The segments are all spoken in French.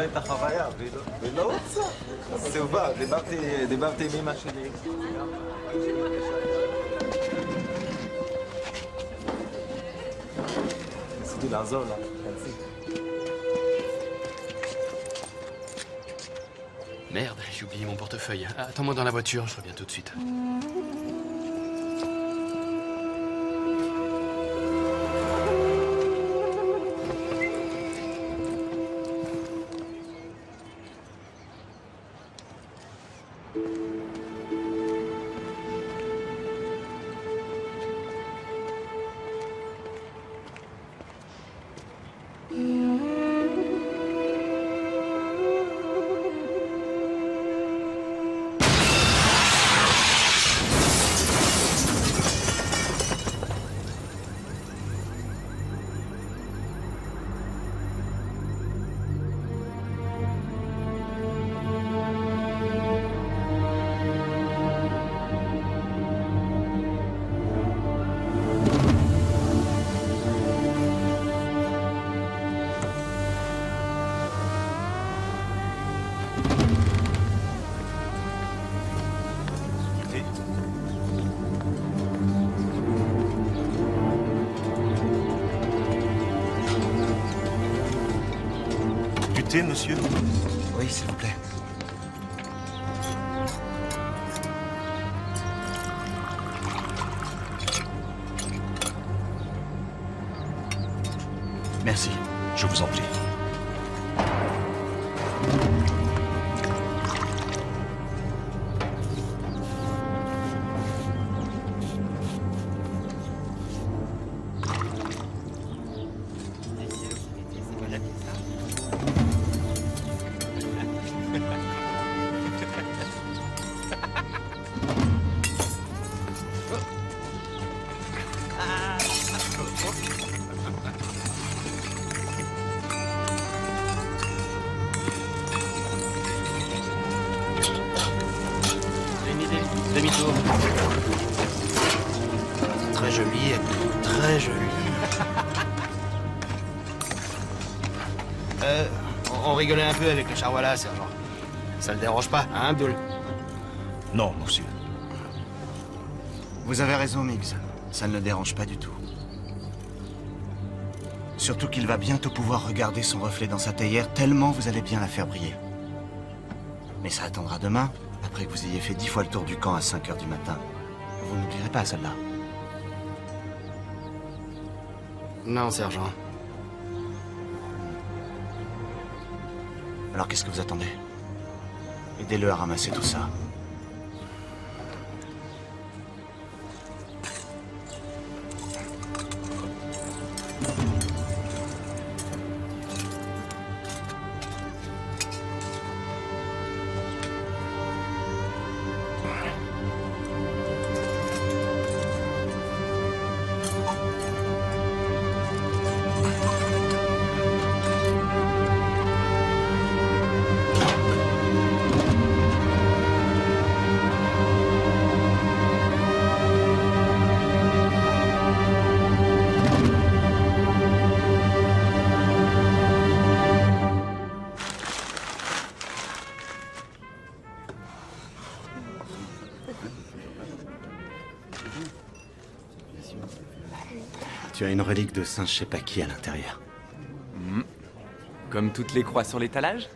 שווה את החוויה, והיא לא רוצה. סיובה, דיברתי עם אמא שלי. ניסיתי לעזור לה, תנסי. Merde, j'ai oublié mon portefeuille. Attends-moi dans la voiture, je reviens tout de suite. Thé, monsieur? Oui, s'il vous plaît. Merci. Je vous en prie. Demi-tour. Très joli, très joli. On rigolait un peu avec le charwala, sergent. Ça le dérange pas, hein, Abdul? Non, monsieur. Vous avez raison, Miggs. Ça ne le dérange pas du tout. Surtout qu'il va bientôt pouvoir regarder son reflet dans sa théière, tellement vous allez bien la faire briller. Mais ça attendra demain, après que vous ayez fait 10 fois le tour du camp à 5 h du matin. Vous n'oublierez pas celle-là. Non, sergent. Alors qu'est-ce que vous attendez? Aidez-le à ramasser tout ça. Tu as une relique de Saint je sais pas qui à l'intérieur. Comme toutes les croix sur l'étalage?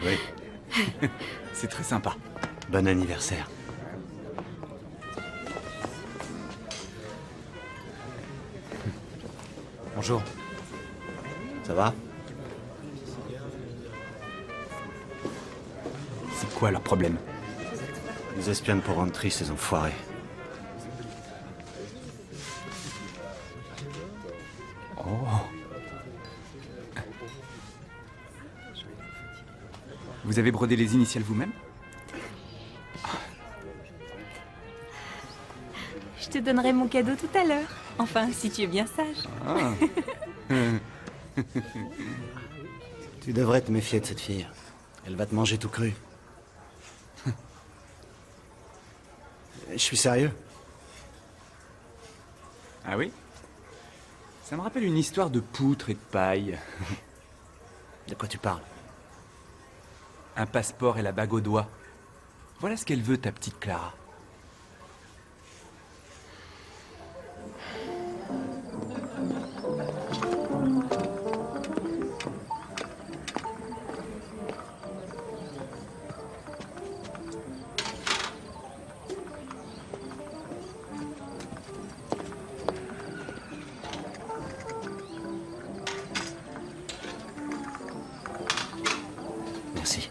Oui. C'est très sympa. Bon anniversaire. Bonjour. Ça va? C'est quoi leur problème? Ils espionnent pour rendre tristes ces enfoirés. Oh. Vous avez brodé les initiales vous-même? Je te donnerai mon cadeau tout à l'heure. Enfin, si tu es bien sage. Ah. Tu devrais te méfier de cette fille. Elle va te manger tout cru. Je suis sérieux. Ah oui? Ça me rappelle une histoire de poutre et de paille. De quoi tu parles? Un passeport et la bague au doigt. Voilà ce qu'elle veut, ta petite Clara. Merci.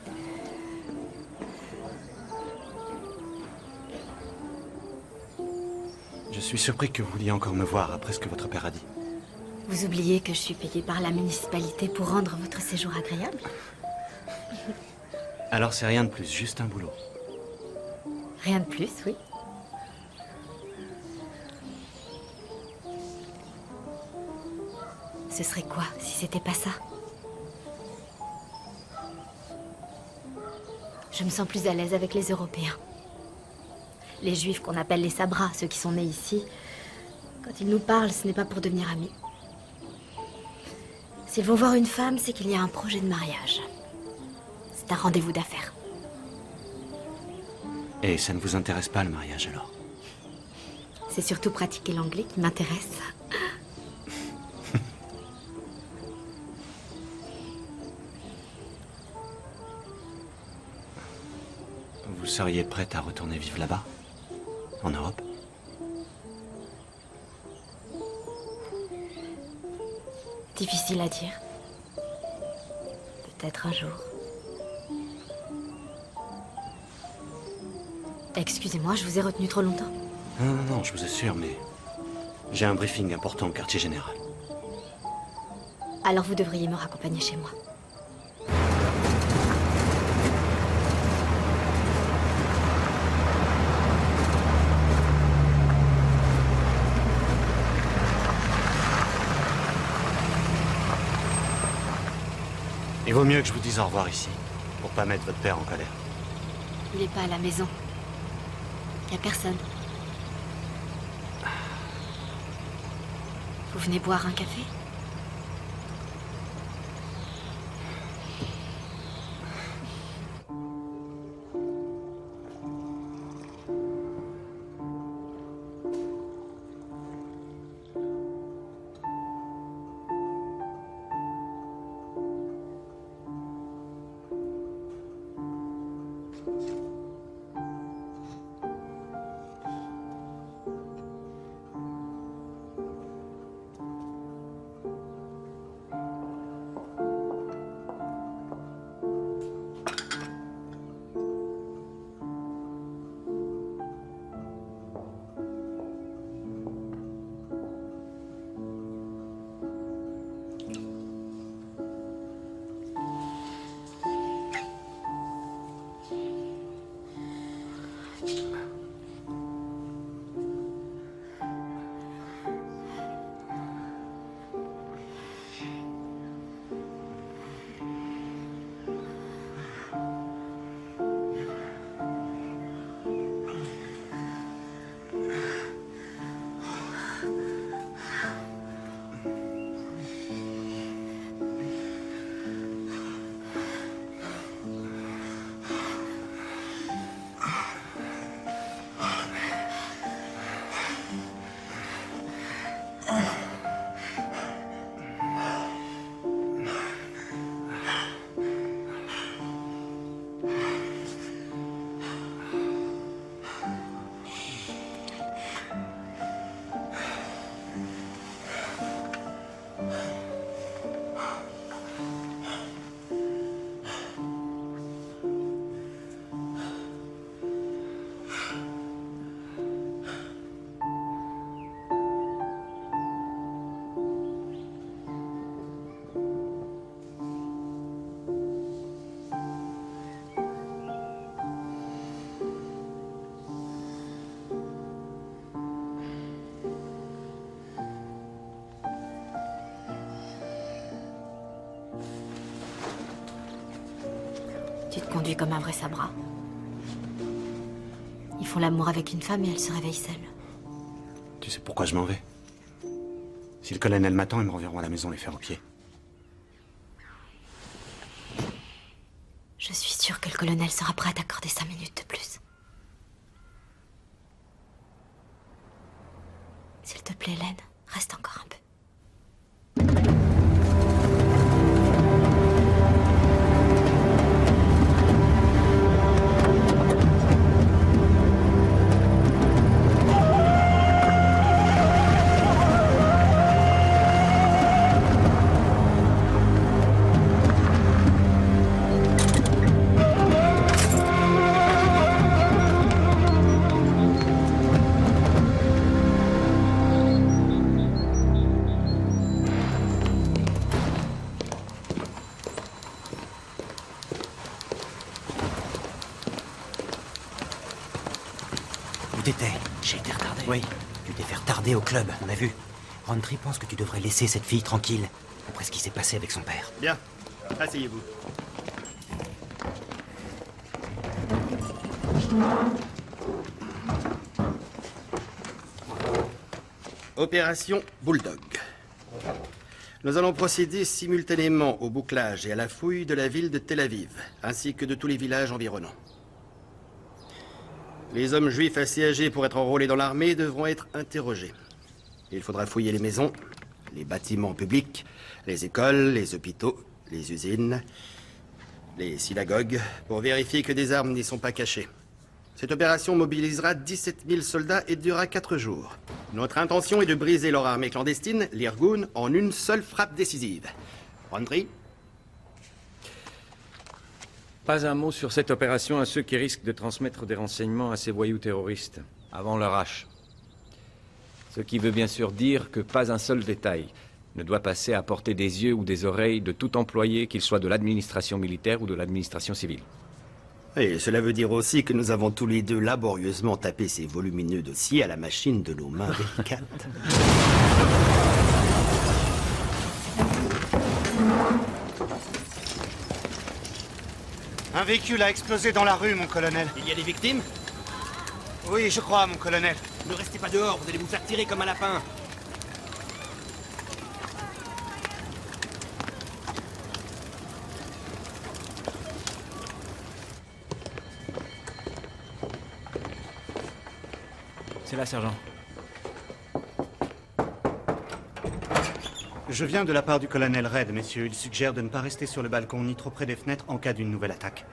Je suis surpris que vous vouliez encore me voir après ce que votre père a dit. Vous oubliez que je suis payée par la municipalité pour rendre votre séjour agréable? Alors c'est rien de plus, juste un boulot. Rien de plus, oui. Ce serait quoi si c'était pas ça? Je me sens plus à l'aise avec les Européens. Les Juifs qu'on appelle les Sabras, ceux qui sont nés ici, quand ils nous parlent, ce n'est pas pour devenir amis. S'ils vont voir une femme, c'est qu'il y a un projet de mariage. C'est un rendez-vous d'affaires. Et ça ne vous intéresse pas le mariage alors? C'est surtout pratiquer l'anglais qui m'intéresse. Vous seriez prête à retourner vivre là-bas? En Europe? Difficile à dire. Peut-être un jour. Excusez-moi, je vous ai retenu trop longtemps. Non, non, non, je vous assure, mais... j'ai un briefing important au quartier général. Alors vous devriez me raccompagner chez moi. Il vaut mieux que je vous dise au revoir ici, pour pas mettre votre père en colère. Il n'est pas à la maison. Il n'y a personne. Vous venez boire un café? Tu te conduis comme un vrai sabra. Ils font l'amour avec une femme et elle se réveille seule. Tu sais pourquoi je m'en vais? Si le colonel m'attend, ils me renverront à la maison les fers aux pieds. Je Je suis sûre que le colonel sera prêt à t'accorder 5 minutes de plus. S'il te plaît, Hélène, reste encore un peu. Où t'étais? J'ai été retardé. Oui, tu t'es fait retarder au club, on a vu. Roundtree pense que tu devrais laisser cette fille tranquille, après ce qui s'est passé avec son père. Bien, asseyez-vous. Opération Bulldog. Nous allons procéder simultanément au bouclage et à la fouille de la ville de Tel Aviv, ainsi que de tous les villages environnants. Les hommes juifs assez âgés pour être enrôlés dans l'armée devront être interrogés. Il faudra fouiller les maisons, les bâtiments publics, les écoles, les hôpitaux, les usines, les synagogues, pour vérifier que des armes n'y sont pas cachées. Cette opération mobilisera 17 000 soldats et durera 4 jours. Notre intention est de briser leur armée clandestine, l'Irgun, en une seule frappe décisive. Roundtree ? Pas un mot sur cette opération à ceux qui risquent de transmettre des renseignements à ces voyous terroristes, avant leur hache. Ce qui veut bien sûr dire que pas un seul détail ne doit passer à portée des yeux ou des oreilles de tout employé, qu'il soit de l'administration militaire ou de l'administration civile. Et cela veut dire aussi que nous avons tous les deux laborieusement tapé ces volumineux dossiers à la machine de nos mains délicates. Un véhicule a explosé dans la rue, mon colonel. Il y a des victimes ? Oui, je crois, mon colonel. Ne restez pas dehors, vous allez vous faire tirer comme un lapin. C'est là, sergent. Je viens de la part du colonel Red, messieurs. Il suggère de ne pas rester sur le balcon ni trop près des fenêtres en cas d'une nouvelle attaque.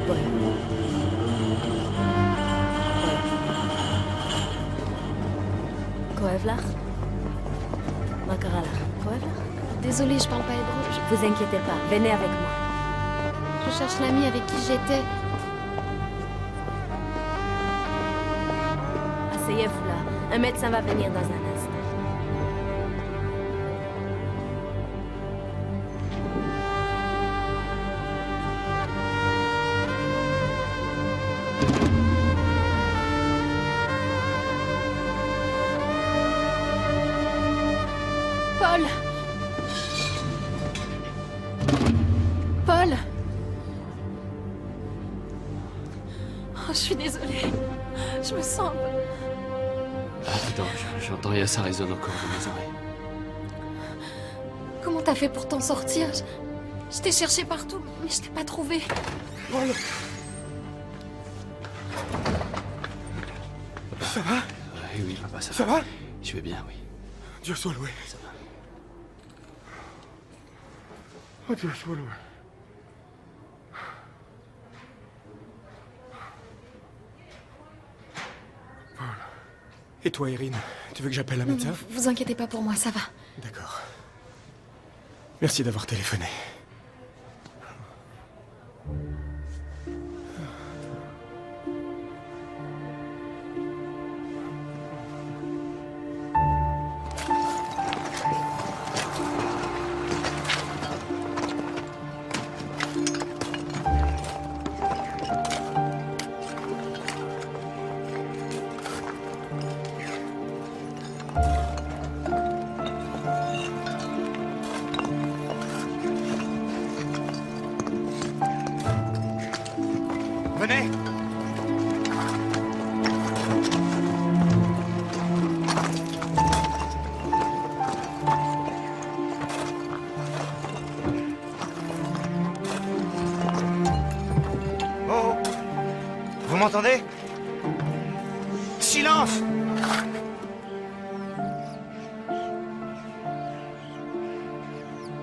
Paul. Koevlar? Makaralar. Koevlar? Désolée, je parle pas hébreu. Vous inquiétez pas, venez avec moi. Je cherche l'ami avec qui j'étais. Asseyez-vous là. Un médecin va venir dans un instant. Paul! Paul! Oh, je suis désolée. Je me sens... Attends, j'entends et ça résonne encore dans mes oreilles. Comment t'as fait pour t'en sortir? Je t'ai cherché partout, mais je t'ai pas trouvé. Paul! Ça va? Oui, papa, ça va. Ça va? Je vais bien, oui. Dieu soit loué. Ça va. Oh, Dieu soit loué. Paul. Et toi, Irine, tu veux que j'appelle un médecin? Vous inquiétez pas pour moi, ça va. D'accord. Merci d'avoir téléphoné. Venez! Oh! Vous m'entendez? Silence!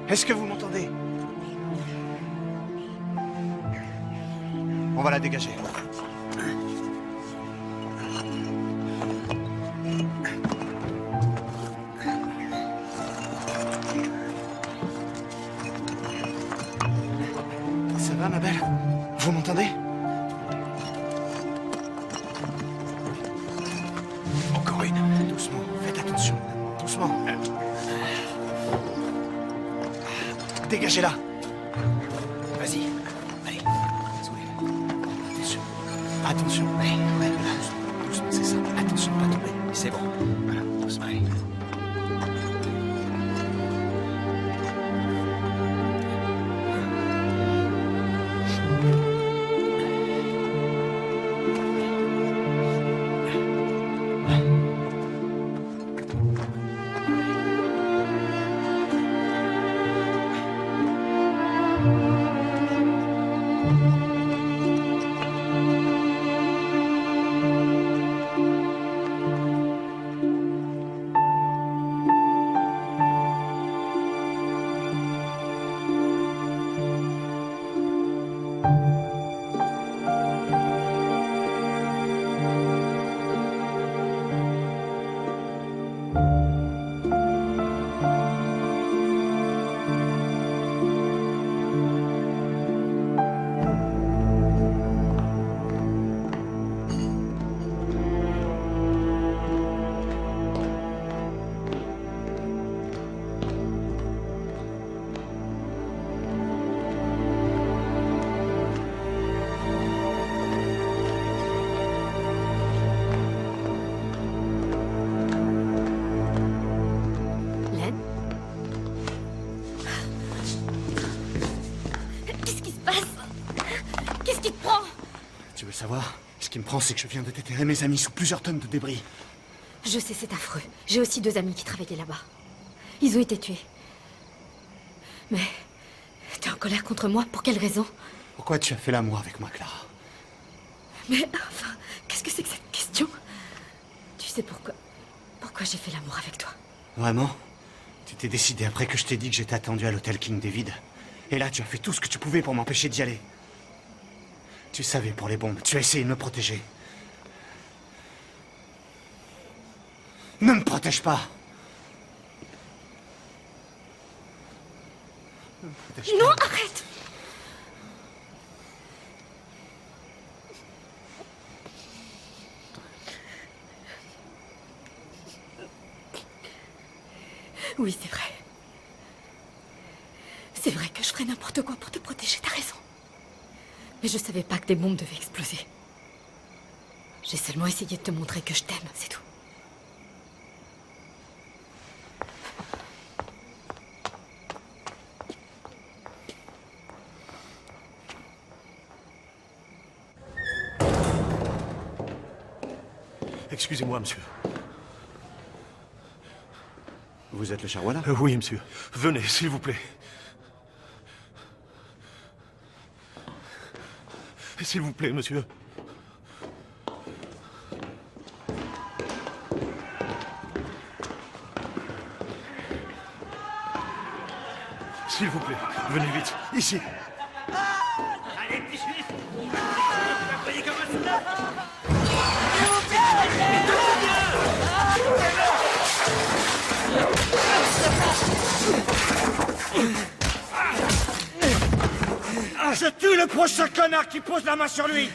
Est-ce que vous m'entendez? On va la dégager. Ça va, ma belle? Vous m'entendez? Encore une. Doucement. Faites attention. Doucement. Dégagez-la. Vas-y. Allez. Attention. Attention. Ouais, doucement. Doucement, c'est ça. Attention, pas tomber. C'est bon. Voilà, doucement. Allez. Tu veux savoir? Ce qui me prend, c'est que je viens de déterrer mes amis sous plusieurs tonnes de débris. Je sais, c'est affreux. J'ai aussi 2 amis qui travaillaient là-bas. Ils ont été tués. Mais... t'es en colère contre moi? Pour quelle raison? Pourquoi tu as fait l'amour avec moi, Clara? Mais enfin, qu'est-ce que c'est que cette question? Tu sais pourquoi... pourquoi j'ai fait l'amour avec toi? Vraiment? Tu t'es décidé après que je t'ai dit que j'étais attendu à l'hôtel King David. Et là, tu as fait tout ce que tu pouvais pour m'empêcher d'y aller. Tu savais pour les bombes. Tu as essayé de me protéger. Ne me protège pas. Ne me protège Non, pas. arrête! Oui, c'est vrai. C'est vrai que je ferais n'importe quoi pour te protéger, t'as raison. Mais je savais pas que des bombes devaient exploser. J'ai seulement essayé de te montrer que je t'aime, c'est tout. Excusez-moi, monsieur. Vous êtes le Charwala? Oui, monsieur. Venez, s'il vous plaît. S'il vous plaît, monsieur. S'il vous plaît, venez vite, ici. Allez, petit juif! Vous la voyez comme un soldat? Je tue le prochain connard qui pose la main sur lui!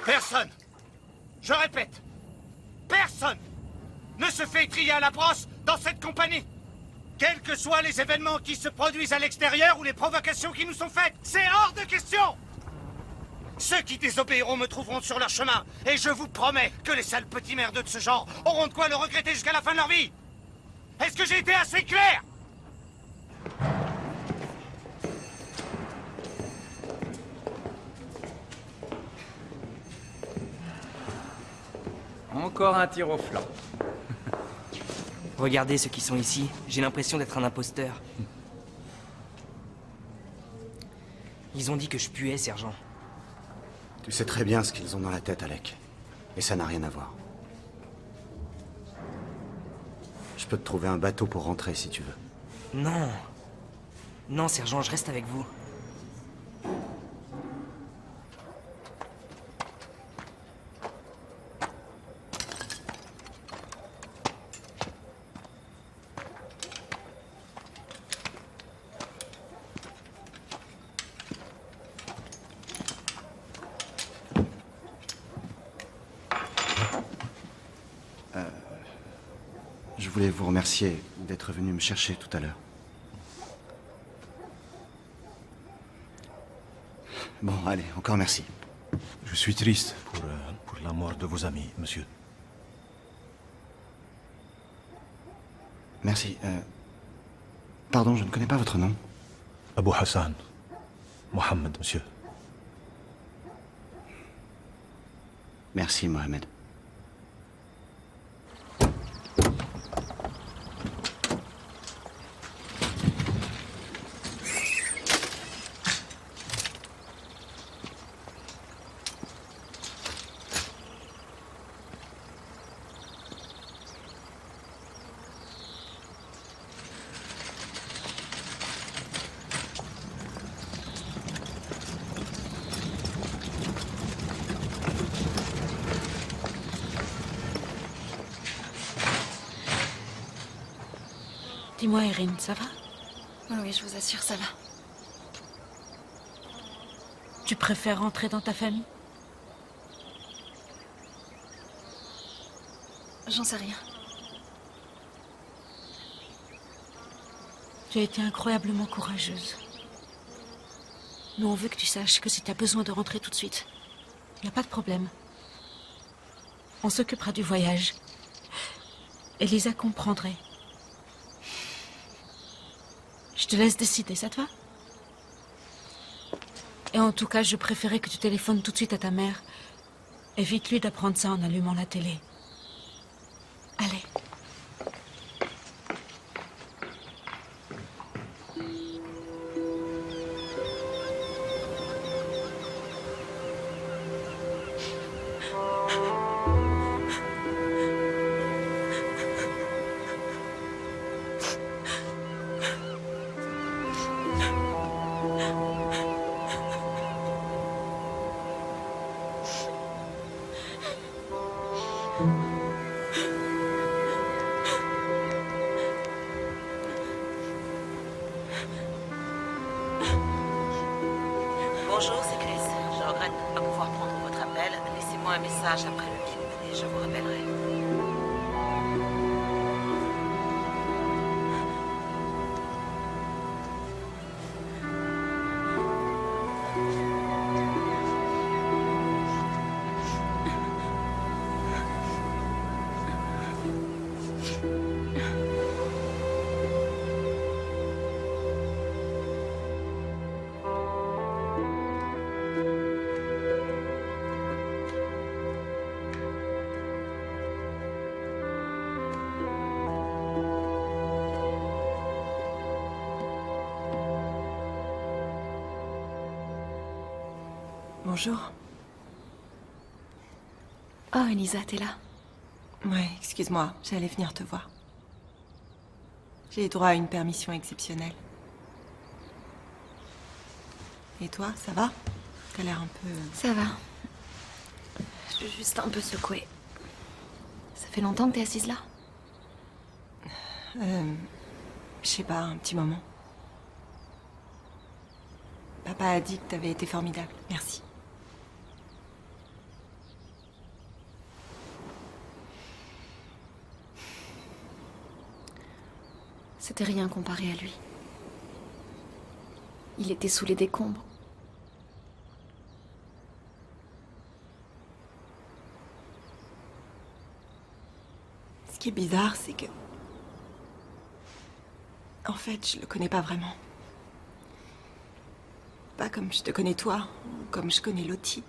Personne, je répète, personne ne se fait étrier à la brosse dans cette compagnie. Quels que soient les événements qui se produisent à l'extérieur ou les provocations qui nous sont faites, c'est hors de question. Ceux qui désobéiront me trouveront sur leur chemin. Et je vous promets que les sales petits merdeux de ce genre auront de quoi le regretter jusqu'à la fin de leur vie. Est-ce que j'ai été assez clair? Encore un tir au flanc. Regardez ceux qui sont ici. J'ai l'impression d'être un imposteur. Ils ont dit que je puais, sergent. Tu sais très bien ce qu'ils ont dans la tête, Alec. Et ça n'a rien à voir. Je peux te trouver un bateau pour rentrer si tu veux. Non. Non, sergent, je reste avec vous. Je voulais vous remercier d'être venu me chercher tout à l'heure. Bon, allez, encore merci. Je suis triste pour la mort de vos amis, monsieur. Merci. Pardon, je ne connais pas votre nom. Abu Hassan. Mohammed, monsieur. Merci, Mohamed. Dis-moi, Erin, ça va? Oui, je vous assure, ça va. Tu préfères rentrer dans ta famille? J'en sais rien. Tu as été incroyablement courageuse. Nous, on veut que tu saches que si tu as besoin de rentrer tout de suite, il n'y a pas de problème. On s'occupera du voyage. Elisa comprendrait. Je te laisse décider, ça te va? Et en tout cas, je préférais que tu téléphones tout de suite à ta mère. Évite-lui d'apprendre ça en allumant la télé. Allez. Bonjour, c'est Chris. Je regrette de ne pas pouvoir prendre votre appel. Laissez-moi un message après le bip et je vous rappellerai. Bonjour. Oh, Elisa, t'es là. Ouais, excuse-moi, j'allais venir te voir. J'ai eu droit à une permission exceptionnelle. Et toi, ça va? T'as l'air un peu... Ça va. Je suis juste un peu secouée. Ça fait longtemps que t'es assise là? Je sais pas, un petit moment. Papa a dit que t'avais été formidable. Merci. C'était rien comparé à lui. Il était sous les décombres. Ce qui est bizarre, c'est que... En fait, je le connais pas vraiment. Pas comme je te connais toi, ou comme je connais Lottie.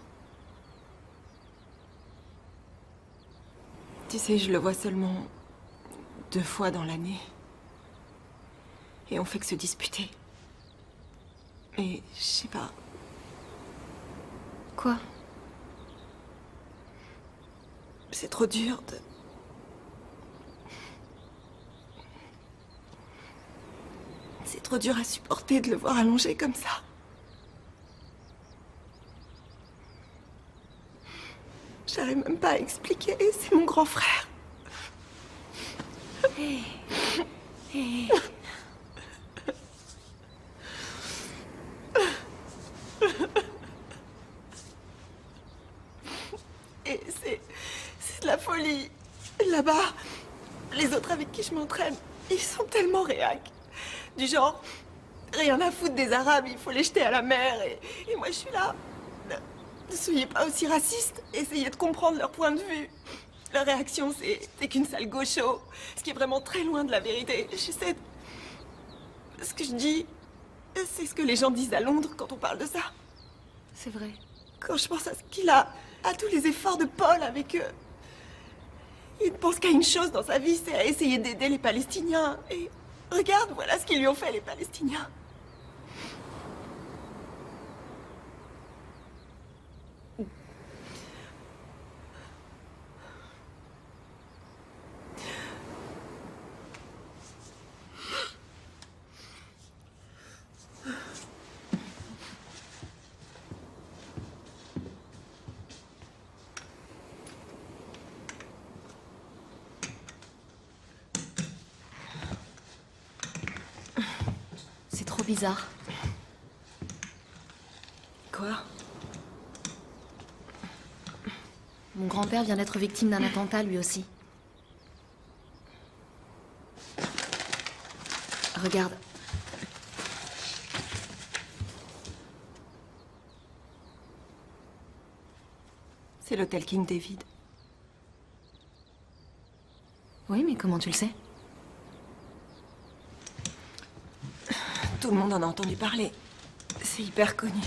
Tu sais, je le vois seulement 2 fois dans l'année. Et on fait que se disputer. Et je sais pas. Quoi? C'est trop dur de... C'est trop dur à supporter de le voir allongé comme ça. J'arrive même pas à expliquer, c'est mon grand frère. Hé. Hé. Et c'est de la folie. Là-bas, les autres avec qui je m'entraîne, ils sont tellement réacs. Du genre, rien à foutre des Arabes, il faut les jeter à la mer. Et moi, je suis là. Ne soyez pas aussi racistes. Essayez de comprendre leur point de vue. Leur réaction, c'est qu'une sale gaucho. Ce qui est vraiment très loin de la vérité. Je sais... Ce que je dis, c'est ce que les gens disent à Londres quand on parle de ça. C'est vrai. Quand je pense à ce qu'il a, à tous les efforts de Paul avec eux, il ne pense qu'à une chose dans sa vie, c'est à essayer d'aider les Palestiniens. Et regarde, voilà ce qu'ils lui ont fait, les Palestiniens. C'est trop bizarre. Quoi? Mon grand-père vient d'être victime d'un attentat, lui aussi. Regarde. C'est l'hôtel King David. Oui, mais comment tu le sais? Tout le monde en a entendu parler. C'est hyper connu.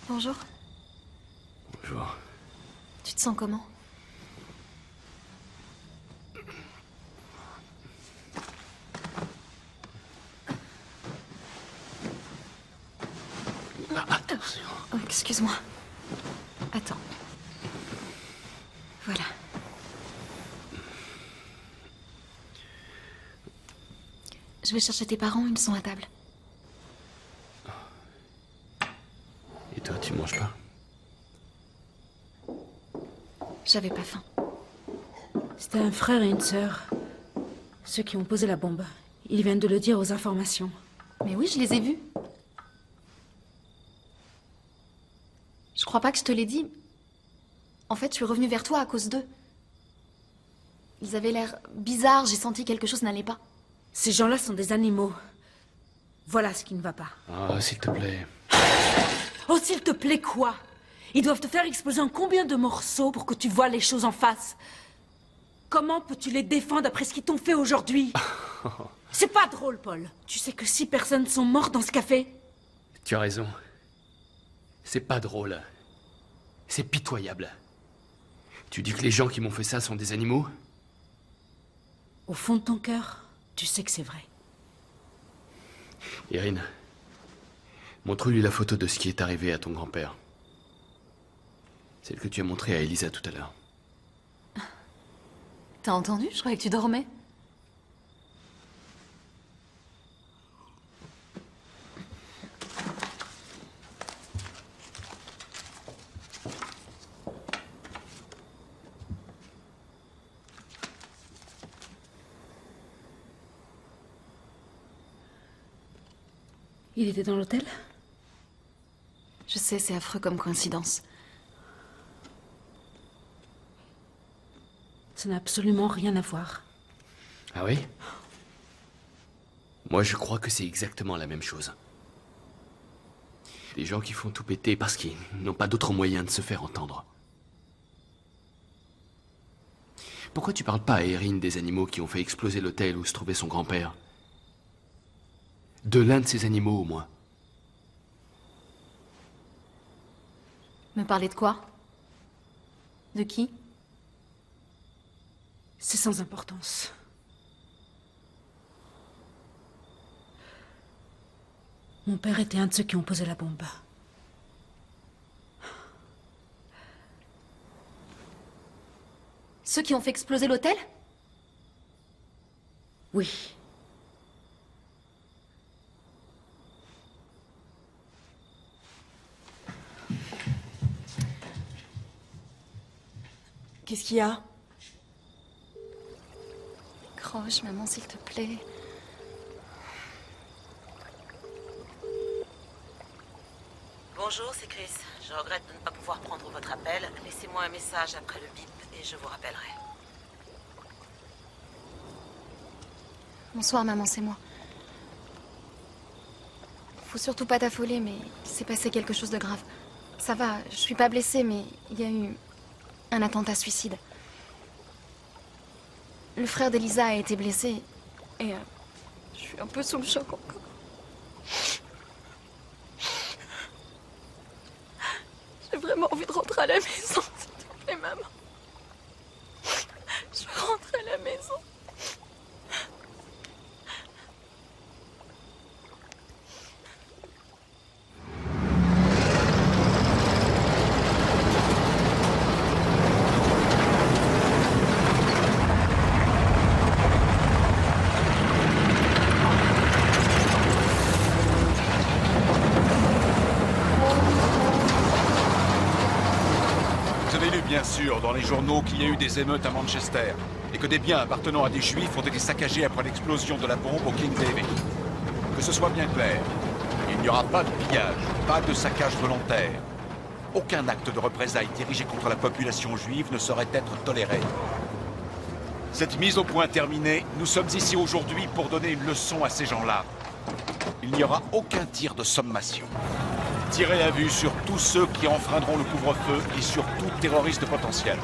Bonjour. Bonjour. Tu te sens comment? Attention. Oh, excuse-moi. Attends. Voilà. Je vais chercher tes parents, ils sont à table. Et toi, tu manges pas? J'avais pas faim. C'était un frère et une sœur. Ceux qui ont posé la bombe. Ils viennent de le dire aux informations. Mais oui, je les ai vus. Je crois pas que je te l'ai dit. En fait, je suis revenue vers toi à cause d'eux. Ils avaient l'air bizarres, j'ai senti quelque chose n'allait pas. Ces gens-là sont des animaux. Voilà ce qui ne va pas. Ah, s'il te plaît. Oh, s'il te plaît, quoi? Ils doivent te faire exploser en combien de morceaux pour que tu vois les choses en face? Comment peux-tu les défendre après ce qu'ils t'ont fait aujourd'hui? C'est pas drôle, Paul. Tu sais que 6 personnes sont mortes dans ce café? Tu as raison. C'est pas drôle. C'est pitoyable. Tu dis que les gens qui m'ont fait ça sont des animaux? Au fond de ton cœur, tu sais que c'est vrai. Erin, montre-lui la photo de ce qui est arrivé à ton grand-père. Celle que tu as montrée à Elisa tout à l'heure. T'as entendu? Je croyais que tu dormais. Il était dans l'hôtel? Je sais, c'est affreux comme coïncidence. Ça n'a absolument rien à voir. Ah oui? Moi, je crois que c'est exactement la même chose. Des gens qui font tout péter parce qu'ils n'ont pas d'autre moyen de se faire entendre. Pourquoi tu parles pas à Erin des animaux qui ont fait exploser l'hôtel où se trouvait son grand-père? De l'un de ces animaux, au moins. Me parler de quoi? De qui? C'est sans importance. Mon père était un de ceux qui ont posé la bombe. Ceux qui ont fait exploser l'hôtel? Oui. Qu'est-ce qu'il y a? Croche, maman, s'il te plaît. Bonjour, c'est Chris. Je regrette de ne pas pouvoir prendre votre appel. Laissez-moi un message après le bip et je vous rappellerai. Bonsoir, maman, c'est moi. Faut surtout pas t'affoler, mais il s'est passé quelque chose de grave. Ça va, je suis pas blessée, mais il y a eu un attentat suicide. Le frère d'Elisa a été blessé et je suis un peu sous le choc encore. J'ai vraiment envie de rentrer à la maison, s'il te plaît, maman. Je veux rentrer à la maison. Bien sûr, dans les journaux qu'il y a eu des émeutes à Manchester et que des biens appartenant à des juifs ont été saccagés après l'explosion de la bombe au King David. Que ce soit bien clair, il n'y aura pas de pillage, pas de saccage volontaire. Aucun acte de représailles dirigé contre la population juive ne saurait être toléré. Cette mise au point terminée, nous sommes ici aujourd'hui pour donner une leçon à ces gens-là. Il n'y aura aucun tir de sommation. Tirez à vue sur tous ceux qui enfreindront le couvre-feu et sur tout terroriste potentiel.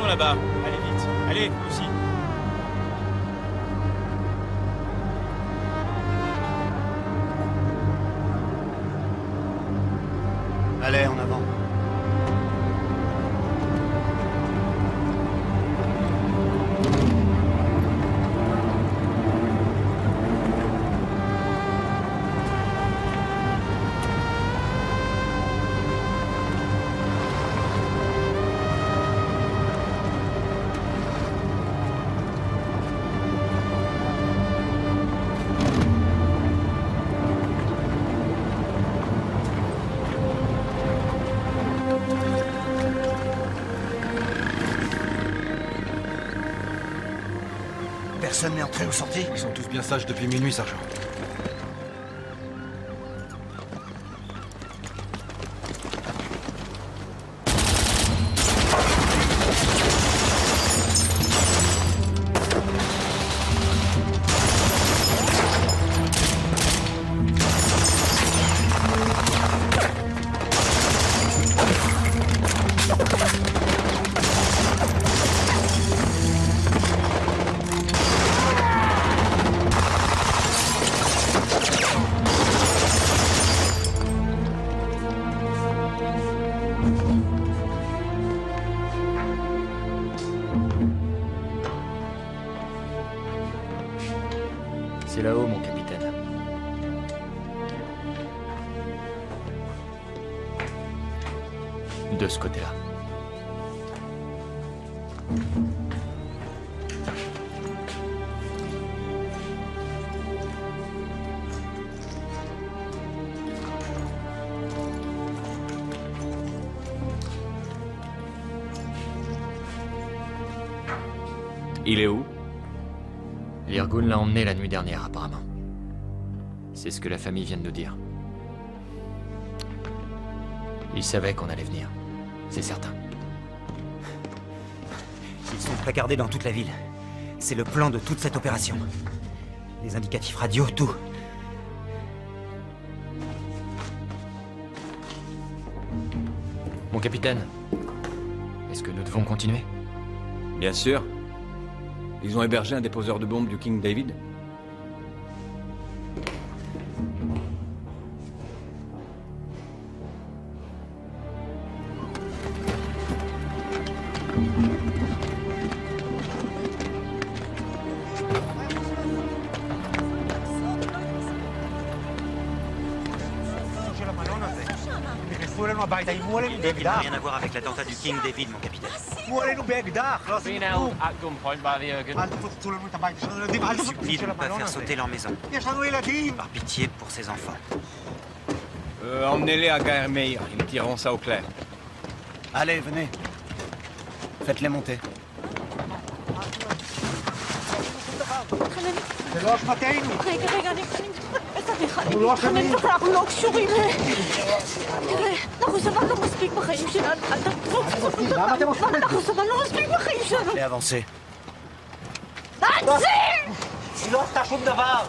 Là-bas. Allez vite. Allez, vous aussi. Personne n'est entré ou sorti? Ils sont tous bien sages depuis minuit, sergent. C'est là-haut, mon capitaine. De ce côté-là. Il est où? L'Irgun l'a emmené la nuit dernière, apparemment. C'est ce que la famille vient de nous dire. Ils savaient qu'on allait venir. C'est certain. Ils sont placardés dans toute la ville. C'est le plan de toute cette opération. Les indicatifs radio, tout. Mon capitaine, est-ce que nous devons continuer? Bien sûr. Ils ont hébergé un déposeur de bombes du King David. Il n'a rien à voir avec l'attentat du King David, mon capitaine. Je vous supplie de ne pas faire sauter leur maison. Par pitié pour ces enfants. Emmenez-les à Gaer Meir, ils tireront ça au clair. Allez, venez. Faites-les monter. רגע, אני אנחנו לא קשורים. תראה, אנחנו סבלנו מספיק בחיים שלנו. אנחנו סבלנו מספיק בחיים שלנו. Et avancez. תעצים! היא לא עשתה שום דבר!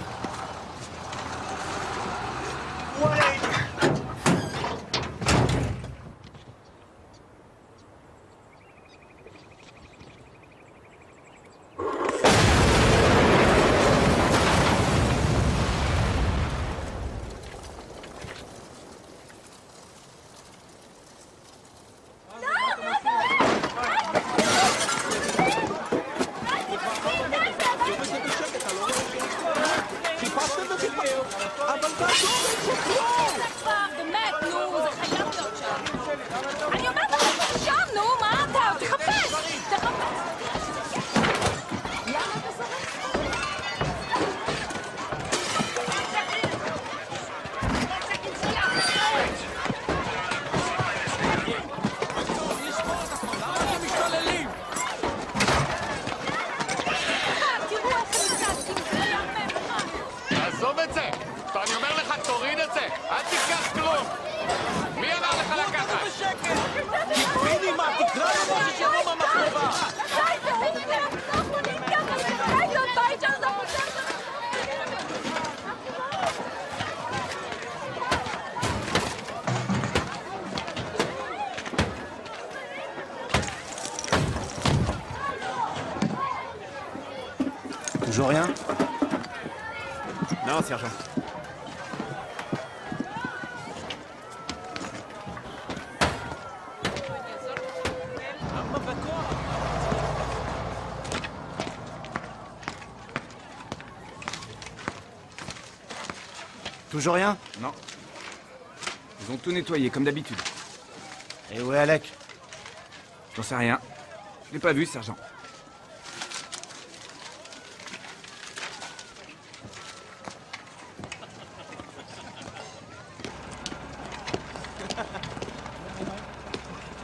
Toujours rien? Non, sergent. Toujours rien? Non. Ils ont tout nettoyé, comme d'habitude. Et où est Alec? J'en sais rien. Je l'ai pas vu, sergent.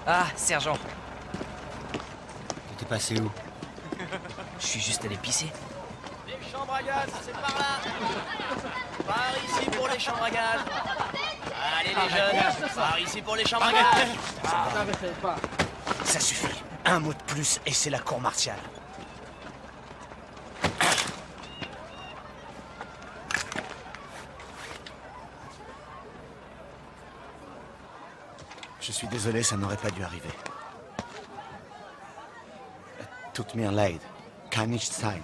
Ah, sergent. T'es passé où? Je suis juste allé pisser. à gaz, c'est par là. Par ici pour les chambres à gaz. Allez les jeunes, par ici pour les chambres à gaz. Ça suffit. Un mot de plus et c'est la cour martiale. Je suis désolé, ça n'aurait pas dû arriver. Tut mir leid. Kann nicht sein.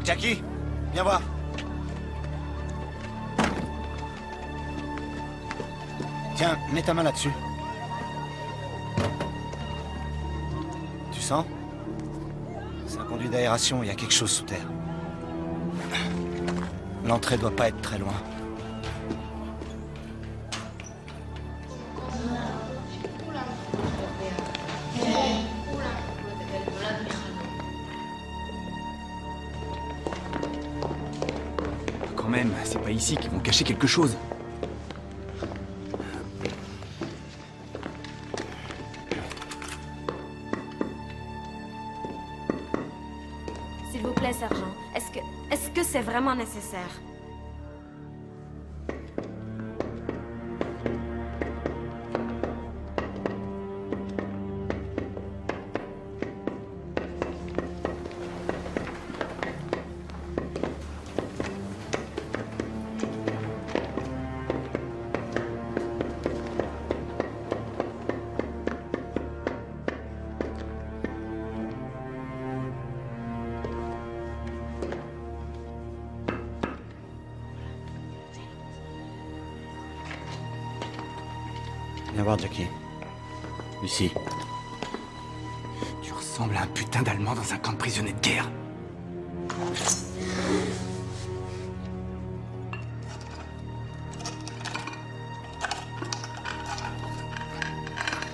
Jackie, viens voir. Tiens, mets ta main là-dessus. Tu sens? C'est un conduit d'aération, il y a quelque chose sous terre. L'entrée doit pas être très loin. Quand même, c'est pas ici qu'ils vont cacher quelque chose. S'il vous plaît, sergent, est-ce que c'est vraiment nécessaire? Viens voir, Jackie. Ici. Tu ressembles à un putain d'Allemand dans un camp de prisonniers de guerre.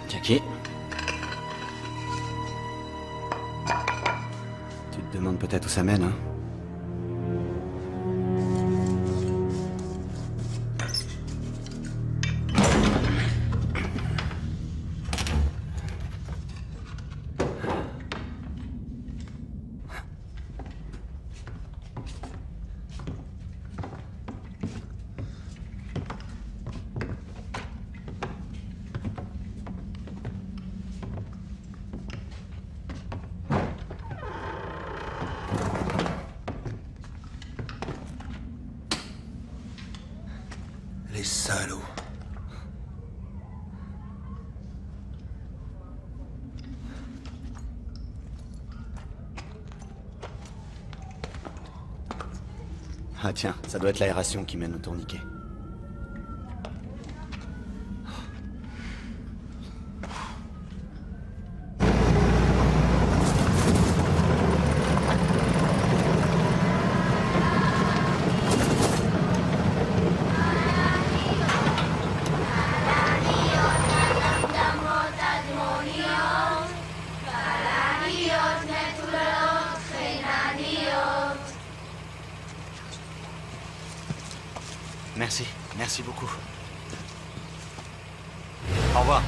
Jackie. Tu te demandes peut-être où ça mène, hein? Les salauds. Ah tiens, ça doit être l'aération qui mène au tourniquet. Merci, merci beaucoup. Au revoir.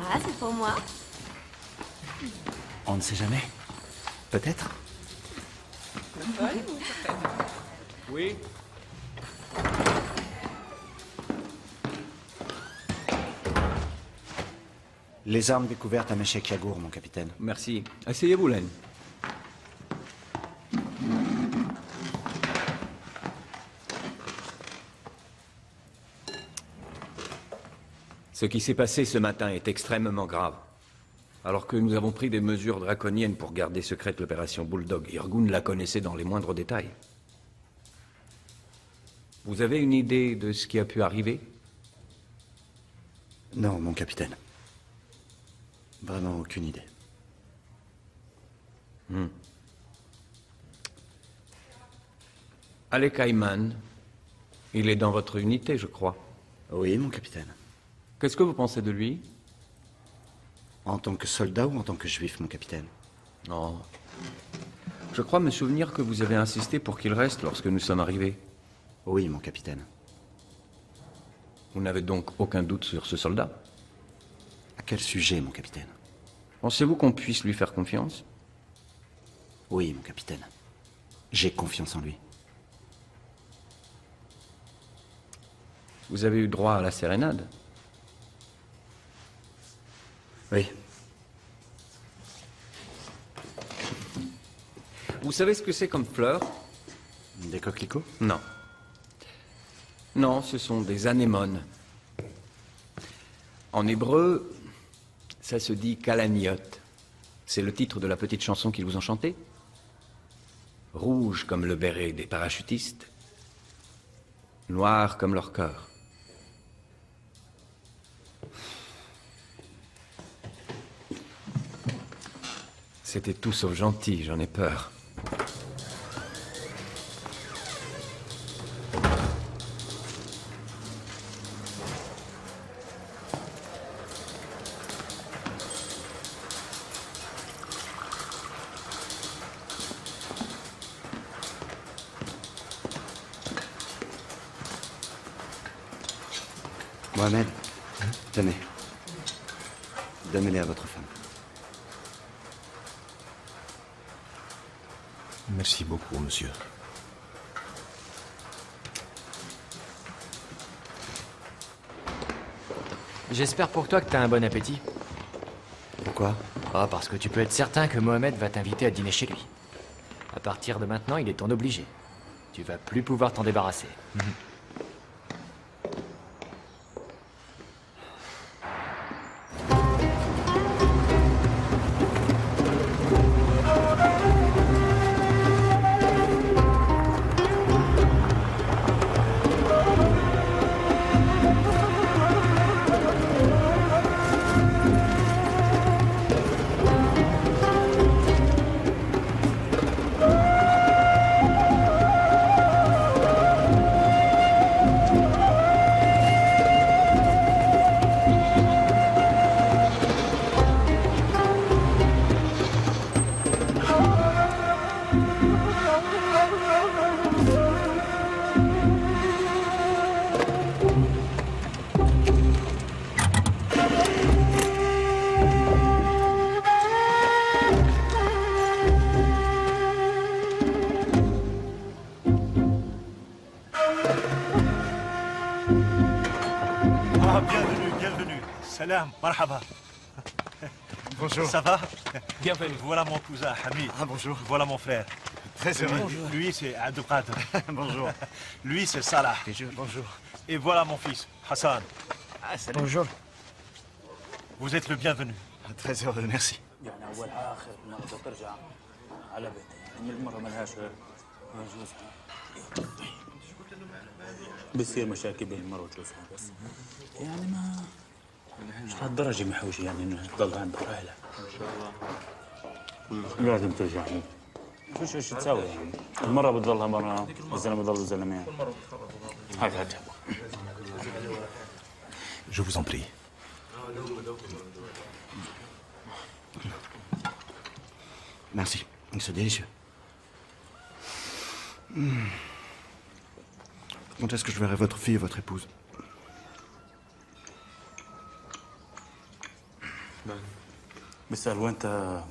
Ah, c'est pour moi. On ne sait jamais. Peut-être. Oui. Les armes découvertes à Meshek Yagour, mon capitaine. Merci. Asseyez-vous, Len. Ce qui s'est passé ce matin est extrêmement grave. Alors que nous avons pris des mesures draconiennes pour garder secrète l'opération Bulldog, Irgun la connaissait dans les moindres détails. Vous avez une idée de ce qui a pu arriver? Non, mon capitaine. Vraiment aucune idée. Alec Ayman, il est dans votre unité, je crois. Oui, mon capitaine. Qu'est-ce que vous pensez de lui? En tant que soldat ou en tant que juif, mon capitaine? Non. Je crois me souvenir que vous avez insisté pour qu'il reste lorsque nous sommes arrivés. Oui, mon capitaine. Vous n'avez donc aucun doute sur ce soldat? À quel sujet, mon capitaine? Pensez-vous qu'on puisse lui faire confiance? Oui, mon capitaine. J'ai confiance en lui. Vous avez eu droit à la sérénade? Oui. Vous savez ce que c'est comme fleurs? Des coquelicots? Non. Non, ce sont des anémones. En hébreu, ça se dit kalaniote. C'est le titre de la petite chanson qu'ils vous ont chantée. Rouge comme le béret des parachutistes, noir comme leur cœur. C'était tout sauf gentil, j'en ai peur. Mohamed, tenez. Donnez-les à votre femme. Merci beaucoup, monsieur. J'espère pour toi que t'as un bon appétit. Pourquoi? Ah, parce que tu peux être certain que Mohamed va t'inviter à dîner chez lui. À partir de maintenant, il est ton obligé. Tu vas plus pouvoir t'en débarrasser. Salam, marhaba. Bonjour. Ça va? Bienvenue. Voilà mon cousin Hamid. Ah, bonjour. Voilà mon frère. Très heureux. Lui, c'est Abdelkader. Bonjour. Lui, c'est Salah. Bonjour. Et voilà mon fils, Hassan. Ah, salut. Bonjour. Vous êtes le bienvenu. Très heureux, merci. بتصير مشاكل بين المرأة وجوزها بس يعني ما مش لهالدرجة محوشة يعني انه تضل عندك عائلة ان شاء الله لازم ترجع يعني فيش ايش تساوي يعني المرأة بتضلها مرأة والزلمة بضل زلمة يعني هاي حاجة. Je vous en prie. Merci, c'est délicieux. Quand est-ce que je verrai votre fille et votre épouse? بسأل وين انت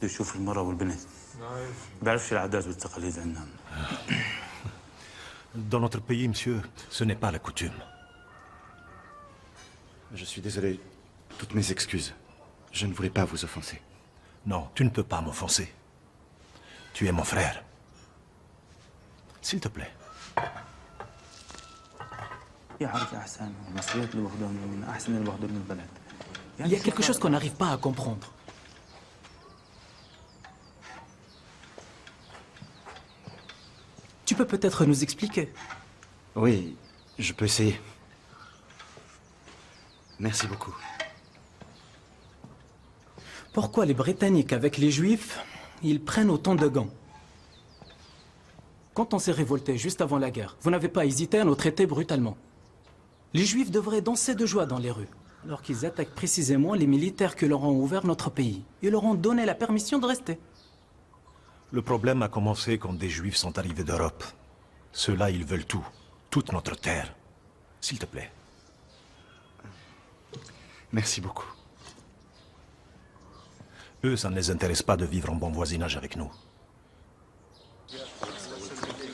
تشوف المرأة والبنت؟ بعرفش العادات والتقاليد عندنا. Dans notre pays, monsieur, ce n'est pas la coutume. Je suis désolé. Toutes mes excuses. Je ne voulais pas vous offenser. Non, tu ne peux pas m'offenser. Tu es mon frère. S'il te plaît. Il y a quelque chose qu'on n'arrive pas à comprendre. Tu peux peut-être nous expliquer? Oui, je peux essayer. Merci beaucoup. Pourquoi les Britanniques, avec les Juifs, ils prennent autant de gants? Quand on s'est révolté juste avant la guerre, vous n'avez pas hésité à nous traiter brutalement. Les Juifs devraient danser de joie dans les rues. Alors qu'ils attaquent précisément les militaires qui leur ont ouvert notre pays. Ils leur ont donné la permission de rester. Le problème a commencé quand des Juifs sont arrivés d'Europe. Ceux-là, ils veulent tout. Toute notre terre. S'il te plaît. Merci beaucoup. Eux, ça ne les intéresse pas de vivre en bon voisinage avec nous.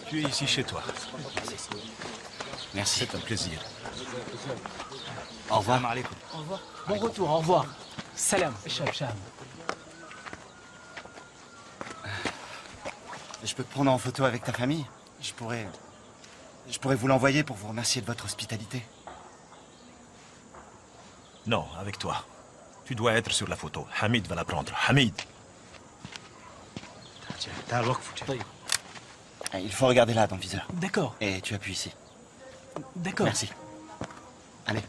Tu es ici chez toi. Merci. C'est un plaisir. Au revoir. Au revoir. Bon retour, au revoir. Salam. Shab. Je peux te prendre en photo avec ta famille? Je pourrais vous l'envoyer pour vous remercier de votre hospitalité. Non, avec toi. Tu dois être sur la photo. Hamid va la prendre. Hamid! Il faut regarder là, dans le viseur. D'accord. Et tu appuies ici. D'accord. Merci. Allez.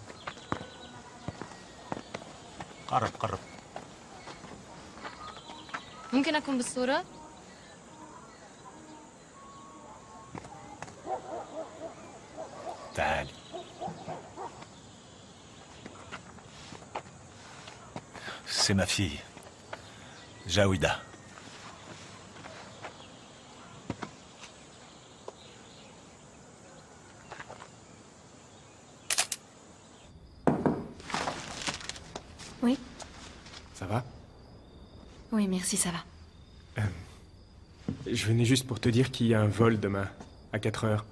قرب. ممكن أكون بالصورة؟ تعالي. C'est ma fille, Jawida. Oui? Ça va? Oui, merci, ça va. Je venais juste pour te dire qu'il y a un vol demain, à 4 heures,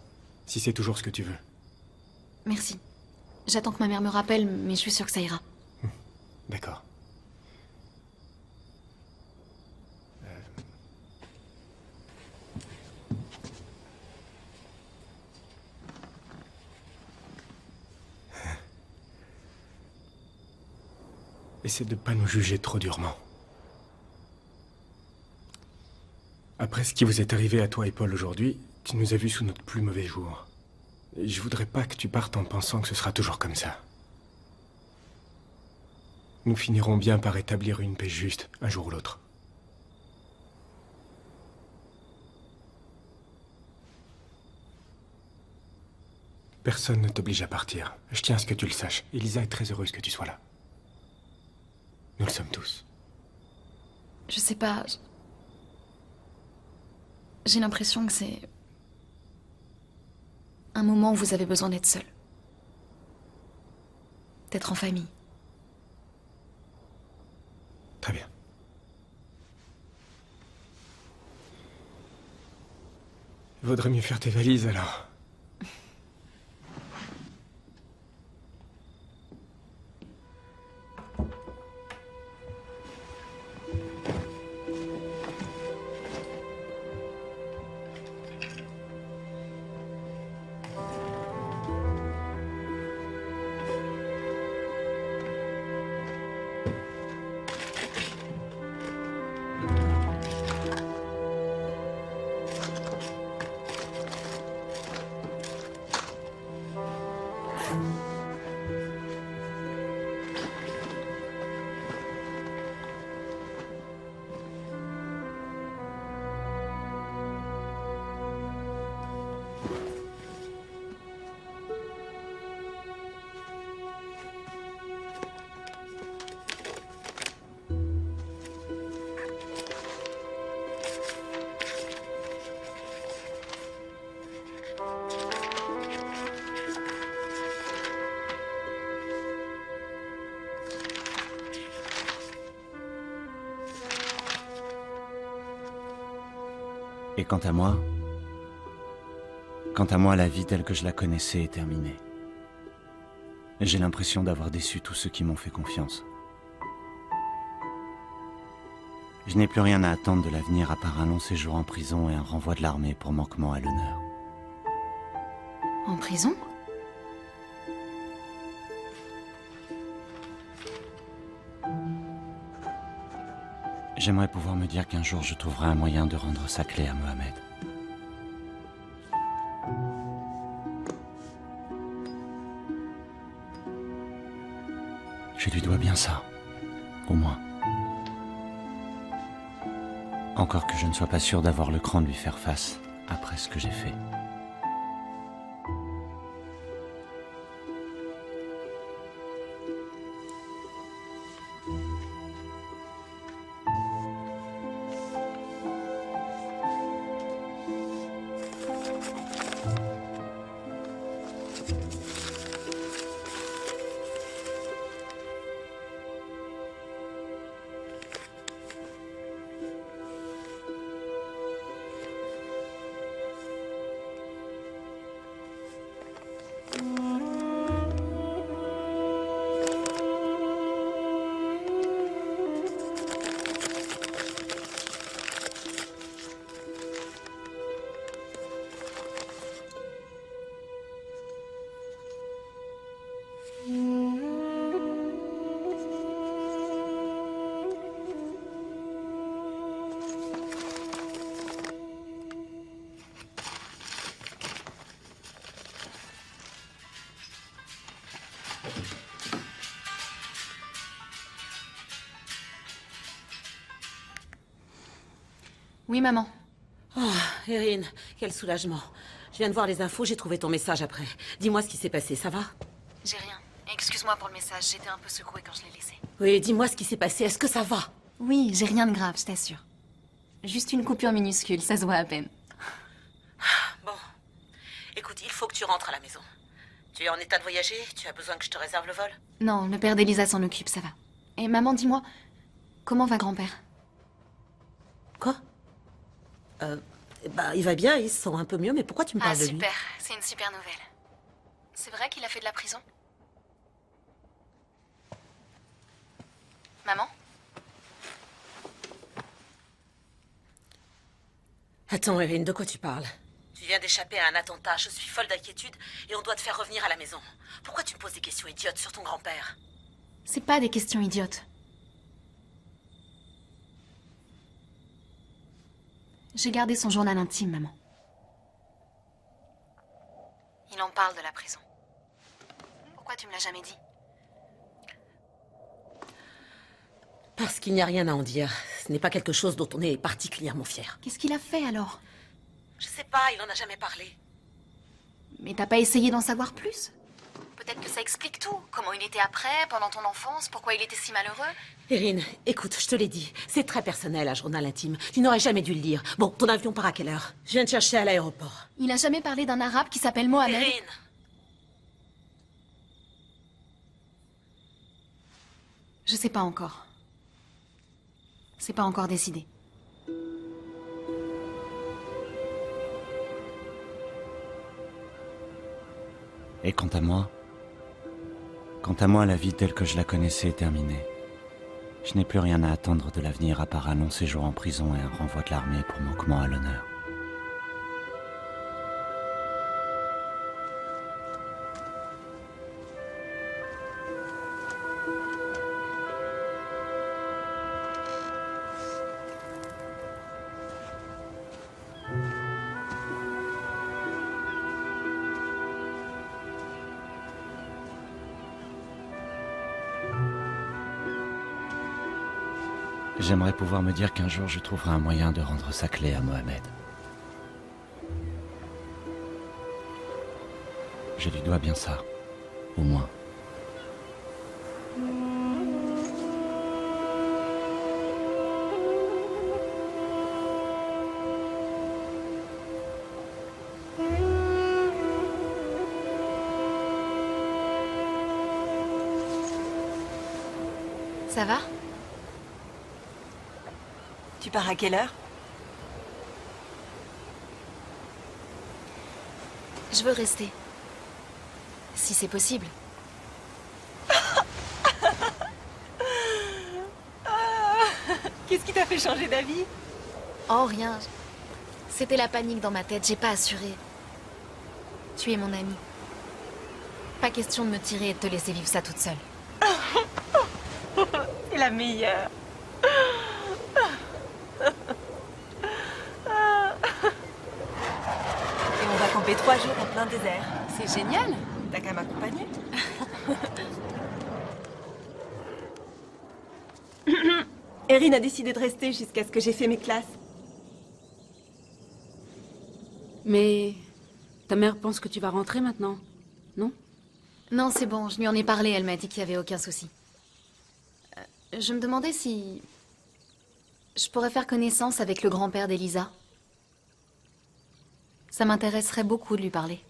si c'est toujours ce que tu veux. Merci. J'attends que ma mère me rappelle, mais je suis sûre que ça ira. D'accord. Essaie de pas nous juger trop durement. Après ce qui vous est arrivé à toi et Paul aujourd'hui, tu nous as vus sous notre plus mauvais jour. Et je voudrais pas que tu partes en pensant que ce sera toujours comme ça. Nous finirons bien par établir une paix juste, un jour ou l'autre. Personne ne t'oblige à partir. Je tiens à ce que tu le saches. Elisa est très heureuse que tu sois là. Nous le sommes tous. Je sais pas... J'ai l'impression que c'est... un moment où vous avez besoin d'être seul. D'être en famille. Très bien. Vaudrait mieux faire tes valises alors. Et quant à moi, la vie telle que je la connaissais est terminée. J'ai l'impression d'avoir déçu tous ceux qui m'ont fait confiance. Je n'ai plus rien à attendre de l'avenir à part un long séjour en prison et un renvoi de l'armée pour manquement à l'honneur. En prison? J'aimerais pouvoir me dire qu'un jour je trouverai un moyen de rendre sa clé à Mohamed. Je lui dois bien ça, au moins. Encore que je ne sois pas sûr d'avoir le cran de lui faire face après ce que j'ai fait. Oui, maman. Oh, Erin, quel soulagement. Je viens de voir les infos, j'ai trouvé ton message après. Dis-moi ce qui s'est passé, ça va? J'ai rien. Excuse-moi pour le message, j'étais un peu secouée quand je l'ai laissé. Oui, dis-moi ce qui s'est passé, est-ce que ça va? Oui, j'ai rien de grave, je t'assure. Juste une coupure minuscule, ça se voit à peine. Bon. Écoute, il faut que tu rentres à la maison. Tu es en état de voyager? Tu as besoin que je te réserve le vol? Non, le père d'Elisa s'en occupe, ça va. Et maman, dis-moi, comment va grand-père? Quoi? Bah, il va bien, il se sent un peu mieux, mais pourquoi tu me parles de lui? Super, c'est une super nouvelle. C'est vrai qu'il a fait de la prison? Maman? Attends, Erin, de quoi tu parles? Tu viens d'échapper à un attentat, je suis folle d'inquiétude et on doit te faire revenir à la maison. Pourquoi tu me poses des questions idiotes sur ton grand-père? C'est pas des questions idiotes. J'ai gardé son journal intime, maman. Il en parle de la prison. Pourquoi tu me l'as jamais dit? Parce qu'il n'y a rien à en dire. Ce n'est pas quelque chose dont on est particulièrement fier. Qu'est-ce qu'il a fait alors? Je sais pas, il en a jamais parlé. Mais t'as pas essayé d'en savoir plus? Peut-être que ça explique tout. Comment il était après, pendant ton enfance, pourquoi il était si malheureux. Erin, écoute, je te l'ai dit, c'est très personnel, un journal intime. Tu n'aurais jamais dû le lire. Bon, ton avion part à quelle heure? Je viens te chercher à l'aéroport. Il a jamais parlé d'un arabe qui s'appelle Mohamed. Erin! Je sais pas encore. C'est pas encore décidé. Et quant à moi, la vie telle que je la connaissais est terminée. Je n'ai plus rien à attendre de l'avenir à part un long séjour en prison et un renvoi de l'armée pour manquement à l'honneur. J'aimerais pouvoir me dire qu'un jour je trouverai un moyen de rendre sa clé à Mohamed. Je lui dois bien ça, au moins. Ça va? Tu pars à quelle heure? Je veux rester. Si c'est possible. Qu'est-ce qui t'a fait changer d'avis? Oh, rien. C'était la panique dans ma tête, j'ai pas assuré. Tu es mon ami. Pas question de me tirer et de te laisser vivre ça toute seule. C'est la meilleure. Et on va camper 3 jours en plein désert. C'est génial. T'as qu'à m'accompagner. Erin a décidé de rester jusqu'à ce que j'ai fait mes classes. Mais ta mère pense que tu vas rentrer maintenant, non? Non, c'est bon, je lui en ai parlé, elle m'a dit qu'il n'y avait aucun souci. Je me demandais si... je pourrais faire connaissance avec le grand-père d'Elisa. Ça m'intéresserait beaucoup de lui parler.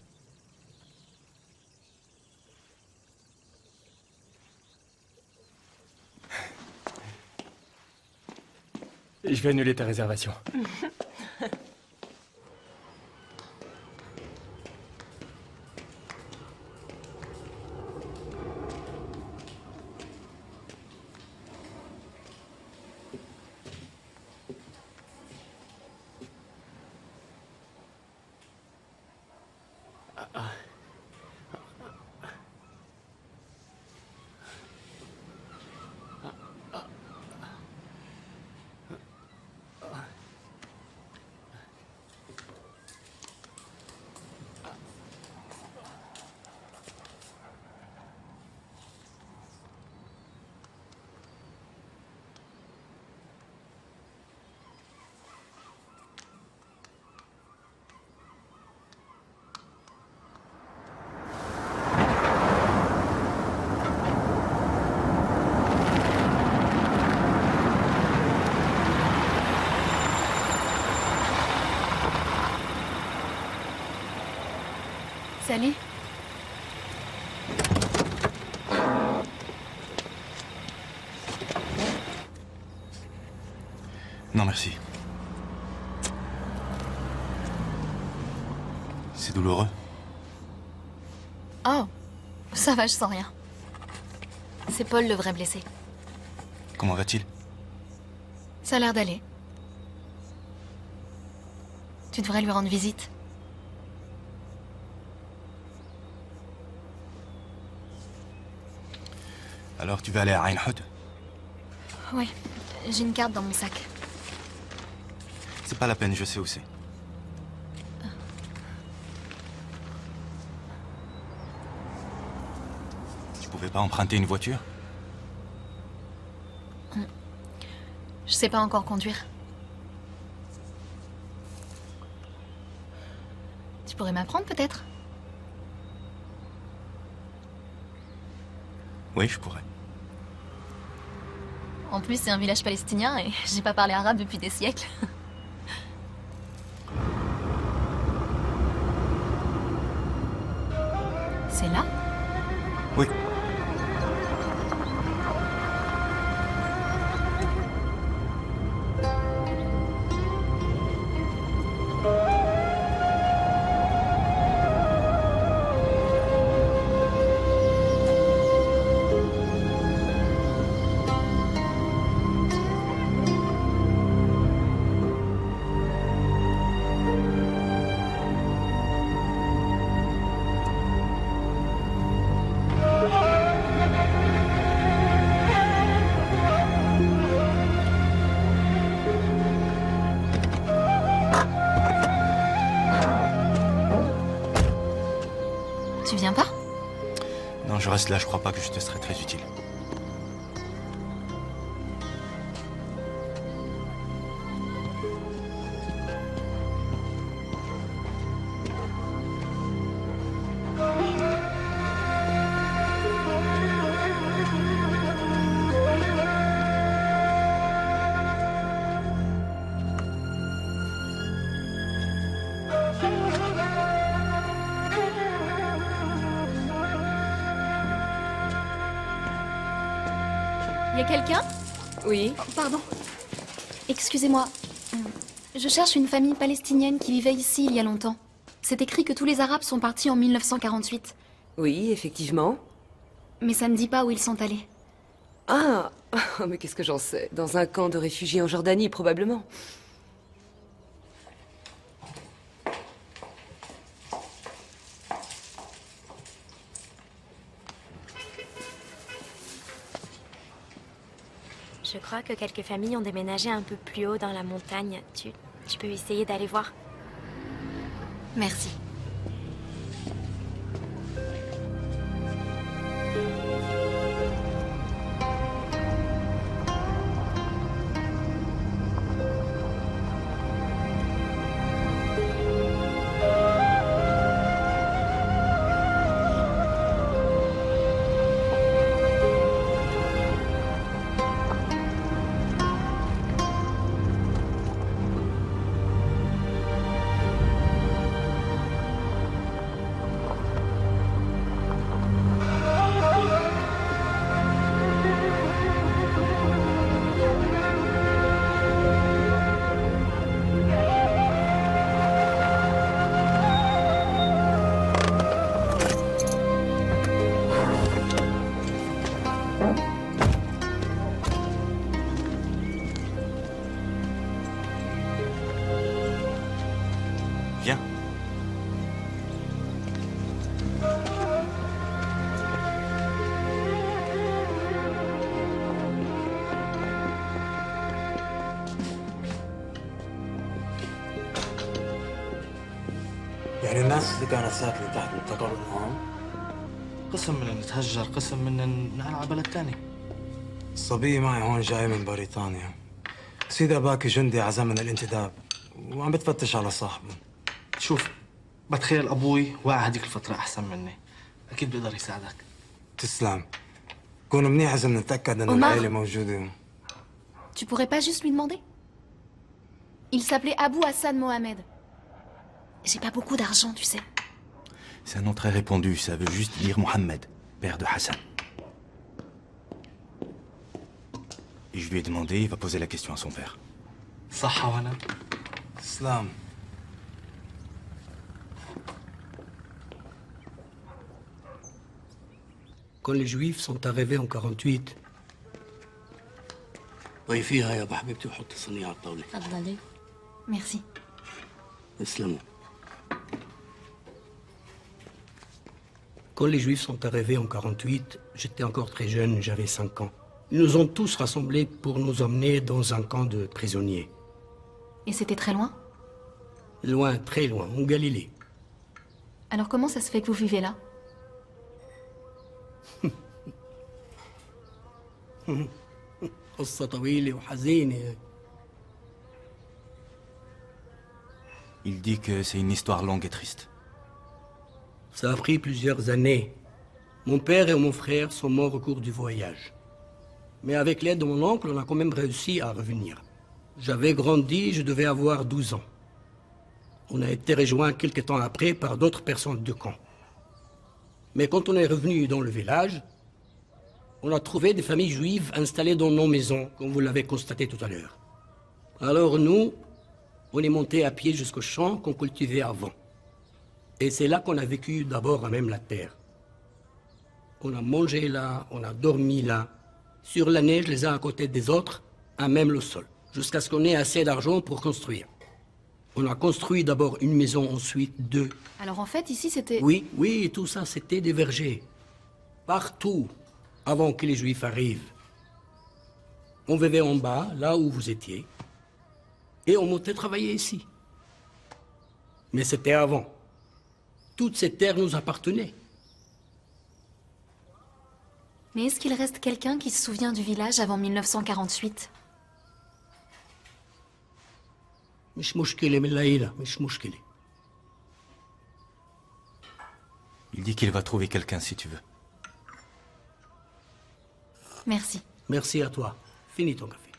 Je vais annuler ta réservation. Salut. Non, merci. C'est douloureux. Oh, ça va, je sens rien. C'est Paul le vrai blessé. Comment va-t-il? Ça a l'air d'aller. Tu devrais lui rendre visite. Alors tu vas aller à Ain Hod? Oui, j'ai une carte dans mon sac. C'est pas la peine, je sais où c'est. Tu pouvais pas emprunter une voiture? Je sais pas encore conduire. Tu pourrais m'apprendre peut-être? Oui, je pourrais. En plus, c'est un village palestinien et j'ai pas parlé arabe depuis des siècles. C'est là? Oui. Tu viens pas? Non, je reste là, je crois pas que je te serai très utile. Y a quelqu'un? Oui. Pardon. Excusez-moi. Je cherche une famille palestinienne qui vivait ici il y a longtemps. C'est écrit que tous les Arabes sont partis en 1948. Oui, effectivement. Mais ça ne dit pas où ils sont allés. Ah, mais qu'est-ce que j'en sais? Dans un camp de réfugiés en Jordanie, probablement. Je crois que quelques familles ont déménagé un peu plus haut dans la montagne. Tu peux essayer d'aller voir. Merci. Viens. يعني الناس اللي كانت ساكنة تحت انتقلوا لهون؟ قسم من نتهجر، قسم من ننقل على بلد تاني. الصبية معي هون جاي من بريطانيا. سيدي أباكي جندي على زمن الانتداب وعم بتفتش على صاحبه. شوف، بتخيل أبوي واقع هديك الفترة أحسن مني. أكيد بيقدر يساعدك. تسلم. كون منيح إذا نتأكد إنه العائلة موجودة. Tu pourrais pas juste lui demander? Il s'appelait Abou Hassan Mohamed. J'ai pas beaucoup d'argent, tu sais. C'est un nom très répandu, ça veut juste dire Mohamed, père de Hassan. Et je lui ai demandé, il va poser la question à son père. صحة ولد. Islam. Quand les Juifs sont arrivés en 48, ضيفيها يا حبيبتي وحطي صينية على الطاولة. تفضلي. Merci. اسلموا. Quand les Juifs sont arrivés en 48, j'étais encore très jeune, j'avais 5 ans. Ils nous ont tous rassemblés pour nous emmener dans un camp de prisonniers. Et c'était très loin? Loin, très loin, en Galilée. Alors comment ça se fait que vous vivez là? قصة طويلة وحزينة. Il dit que c'est une histoire longue et triste. Ça a pris plusieurs années. Mon père et mon frère sont morts au cours du voyage. Mais avec l'aide de mon oncle, on a quand même réussi à revenir. J'avais grandi, je devais avoir 12 ans. On a été rejoints quelque temps après par d'autres personnes du camp. Mais quand on est revenu dans le village, on a trouvé des familles juives installées dans nos maisons, comme vous l'avez constaté tout à l'heure. Alors nous, on est monté à pied jusqu'au champ qu'on cultivait avant. Et c'est là qu'on a vécu d'abord à même la terre. On a mangé là, on a dormi là, sur la neige les uns à côté des autres, à même le sol, jusqu'à ce qu'on ait assez d'argent pour construire. On a construit d'abord une maison, ensuite 2. Alors en fait, ici c'était... Oui, tout ça c'était des vergers. Partout, avant que les Juifs arrivent. On vivait en bas, là où vous étiez, et on montait travailler ici. Mais c'était avant. Toutes ces terres nous appartenaient. Mais est-ce qu'il reste quelqu'un qui se souvient du village avant 1948? مش مشكلة من العيلة، مش مشكلة. Il dit qu'il va trouver quelqu'un si tu veux. Merci. Merci à toi. Finis ton café.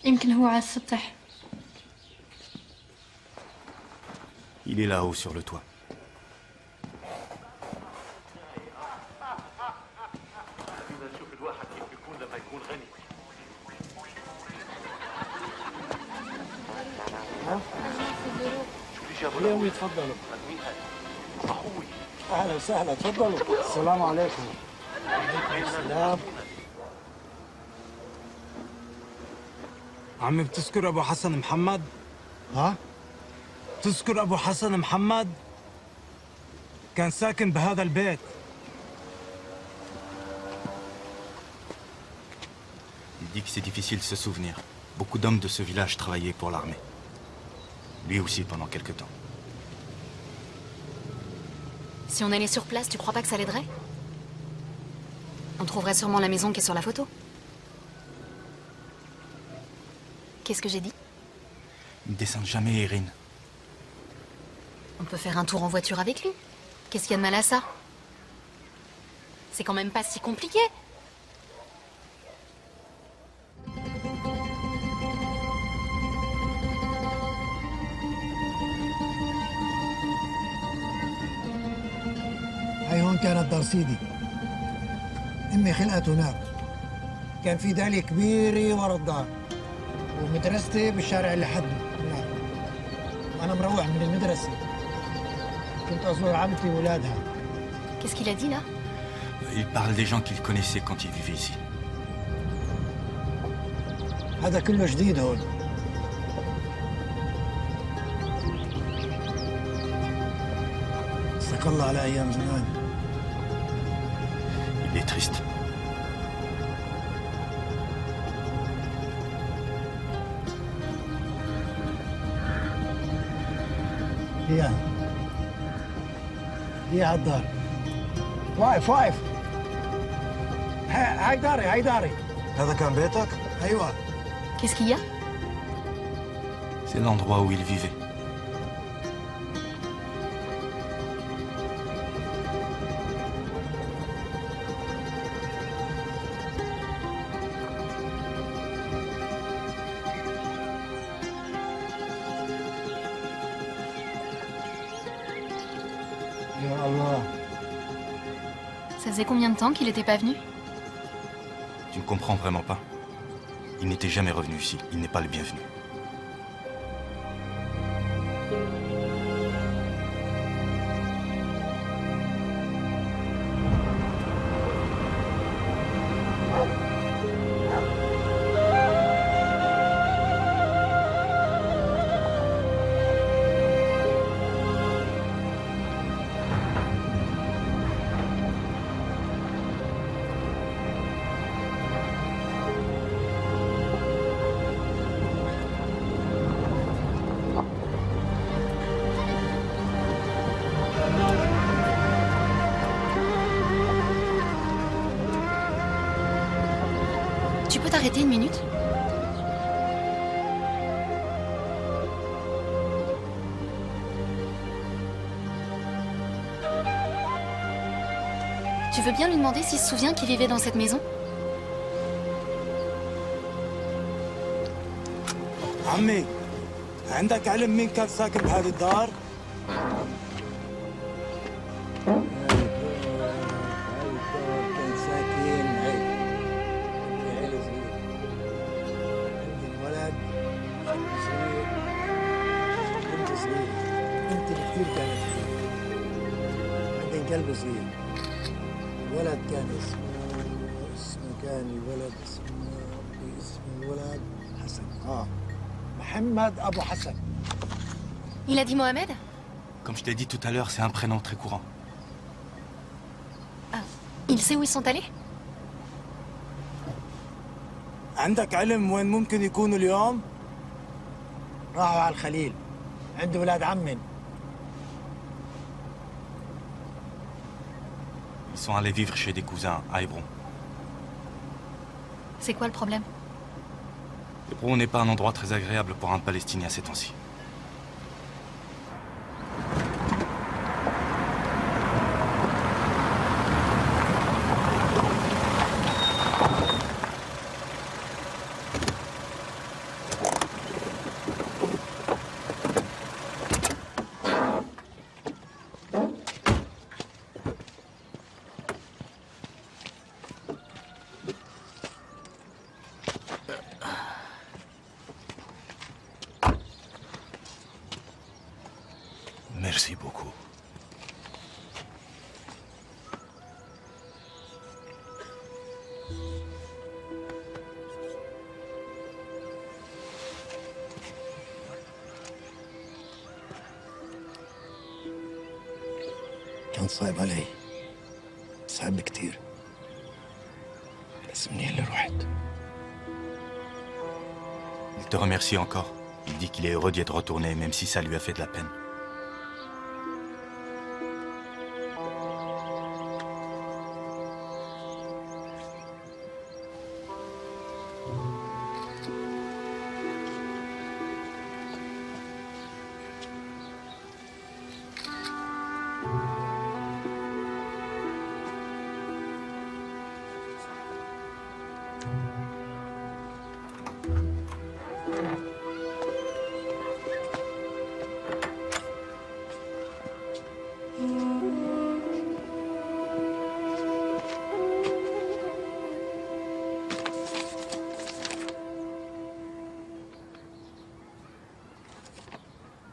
يمكن هو على السطح. Il est là-haut sur le toit. اليوم يتفضلوا. اهلا وسهلا تفضلوا. السلام عليكم. وعليكم السلام. عمي بتذكر ابو حسن محمد؟ ها؟ تذكر ابو حسن محمد؟ كان ساكن بهذا البيت. Il dit que c'est difficile de se souvenir. Beaucoup d'hommes de ce village travaillaient pour l'armée. Lui aussi pendant quelque temps. Si on allait sur place, tu crois pas que ça l'aiderait? On trouverait sûrement la maison qui est sur la photo. Qu'est-ce que j'ai dit? Ne descende jamais, Erin. On peut faire un tour en voiture avec lui. Qu'est-ce qu'il y a de mal à ça? C'est quand même pas si compliqué. هاي هون كانت دار سيدي. امي خلقت هناك. كان في دالية كبيرة ورا الدار. ومدرستي بالشارع اللي حده هناك. وانا مروح من المدرسة كنت ازور عمتي وولادها. Qu'est-ce qu'il a dit là? Il parle des gens qu'il connaissait quand il vivait ici. هذا كله جديد هون. استك الله على ايام زمان. Il est triste. هي هالدار. واقف هاي داري. هذا كان بيتك؟ ايوه. Qu'est-ce qu'il y a? C'est l'endroit où il vivait. Ya Allah. Ça faisait combien de temps qu'il était pas venu? Tu ne comprends vraiment pas. Il n'était jamais revenu ici. Il n'est pas le bienvenu. Tu peux t'arrêter une minute? Tu veux bien lui demander s'il se souvient qu'il vivait dans cette maison? عمي عندك علم مين كان ساكن بهذه الدار؟ كان ساكن هاي عيلة صغيرة. عندي الولد صغير، بنت صغيرة، بنت كثير كانت حلوة. بعدين كلب صغير. الولد كان اسمه كان الولد اسم الولد حسن. محمد أبو حسن. Il a dit Mohamed? Comme je t'ai dit tout à l'heure, c'est un prénom très courant. Il sait où ils sont allés? عندك علم وين ممكن يكونوا اليوم؟ راحوا على الخليل. عنده ولاد عمن. Ils sont allés vivre chez des cousins à Hébron. C'est quoi le problème? Hébron n'est pas un endroit très agréable pour un Palestinien ces temps-ci. Merci beaucoup. كان صعب علي. صعب كتير. بس منيح اللي رحت. Il te remercie encore. Il dit qu'il est heureux d'y être retourné, même si ça lui a fait de la peine.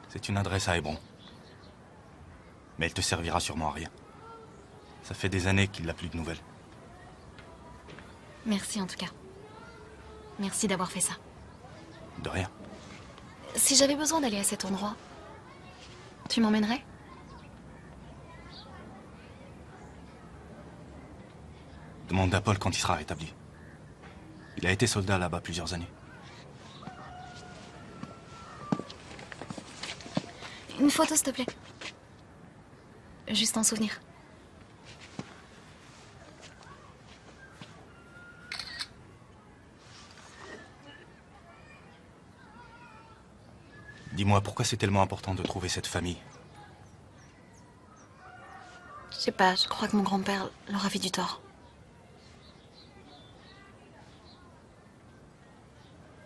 C'est une adresse à Hébron. Mais elle te servira sûrement à rien. Ça fait des années qu'il n'a plus de nouvelles. Merci en tout cas. Merci d'avoir fait ça. De rien. Si j'avais besoin d'aller à cet endroit, tu m'emmènerais? Demande à Paul quand il sera rétabli. Il a été soldat là-bas plusieurs années. Une photo, s'il te plaît. Juste en souvenir. Dis-moi, pourquoi c'est tellement important de trouver cette famille? Je sais pas, je crois que mon grand-père leur a fait du tort.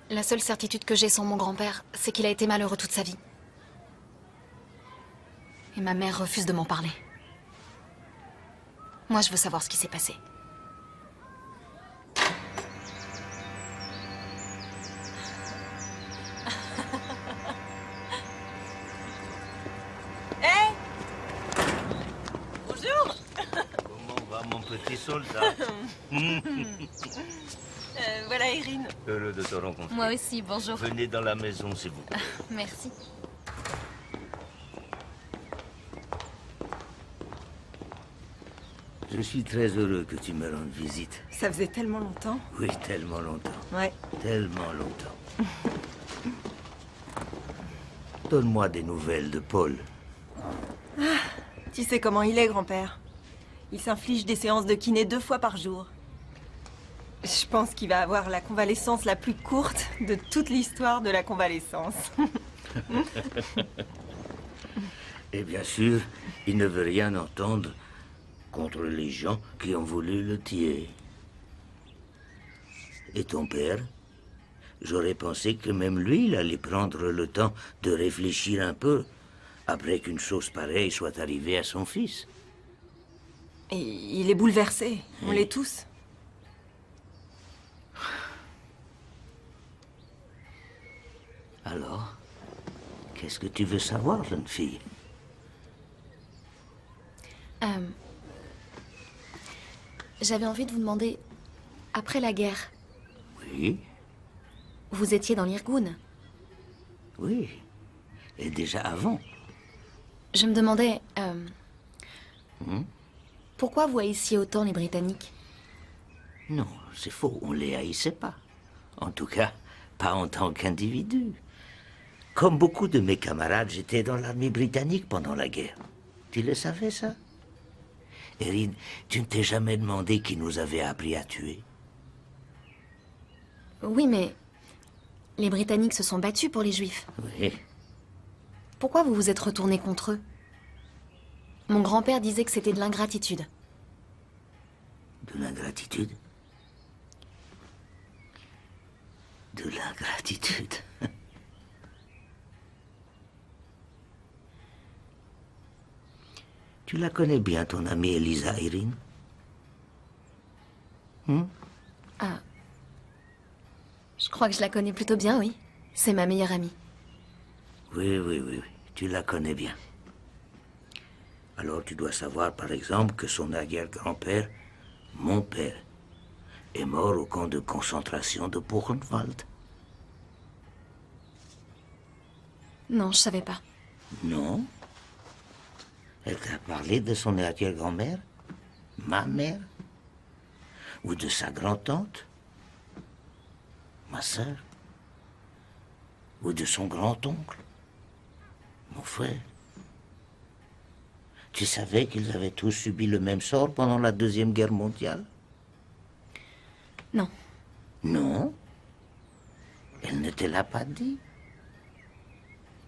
La seule certitude que j'ai sur mon grand-père, c'est qu'il a été malheureux toute sa vie. Et ma mère refuse de m'en parler. Moi, je veux savoir ce qui s'est passé. Hé! Bonjour! Comment va mon petit soldat? Voilà Erin. Heureux de te rencontrer. Moi aussi, bonjour. Venez dans la maison, s'il vous plaît. Merci. Je suis très heureux que tu me rendes visite. Ça faisait tellement longtemps. Oui, tellement longtemps. Ouais. Tellement longtemps. Donne-moi des nouvelles de Paul. Ah, tu sais comment il est, grand-père. Il s'inflige des séances de kiné 2 fois par jour. Je pense qu'il va avoir la convalescence la plus courte de toute l'histoire de la convalescence. Et bien sûr, il ne veut rien entendre contre les gens qui ont voulu le tuer. Et ton père? J'aurais pensé que même lui, il allait prendre le temps de réfléchir un peu après qu'une chose pareille soit arrivée à son fils. Et il est bouleversé. On l'est tous. Alors, qu'est-ce que tu veux savoir, jeune fille? J'avais envie de vous demander, après la guerre, Oui, vous étiez dans l'Irgun. oui. Et déjà avant. Je me demandais, Hmm? pourquoi vous haissiez autant les Britanniques? Non, c'est faux, on les haïssait pas. En tout cas, pas en tant qu'individu. Comme beaucoup de mes camarades, j'étais dans l'armée britannique pendant la guerre. Tu le savais, ça? Erin, tu ne t'es jamais demandé qui nous avait appris à tuer? Oui, mais les Britanniques se sont battus pour les Juifs. Oui. Pourquoi vous vous êtes retourné contre eux? Mon grand-père disait que c'était de l'ingratitude. De l'ingratitude? De l'ingratitude. Tu la connais bien, ton amie Elisa, Erin? Ah. Je crois que je la connais plutôt bien, oui. C'est ma meilleure amie. Oui, oui, oui, oui. Tu la connais bien. Alors tu dois savoir, par exemple, que son arrière-grand-père, mon père, est mort au camp de concentration de Buchenwald. Non, je savais pas. Non? Elle t'a parlé de son arrière-grand-mère? Ma mère? Ou de sa grand-tante? Ma sœur? Ou de son grand-oncle? Mon frère? Tu savais qu'ils avaient tous subi le même sort pendant la Deuxième Guerre mondiale? Non. Non? Elle ne te l'a pas dit?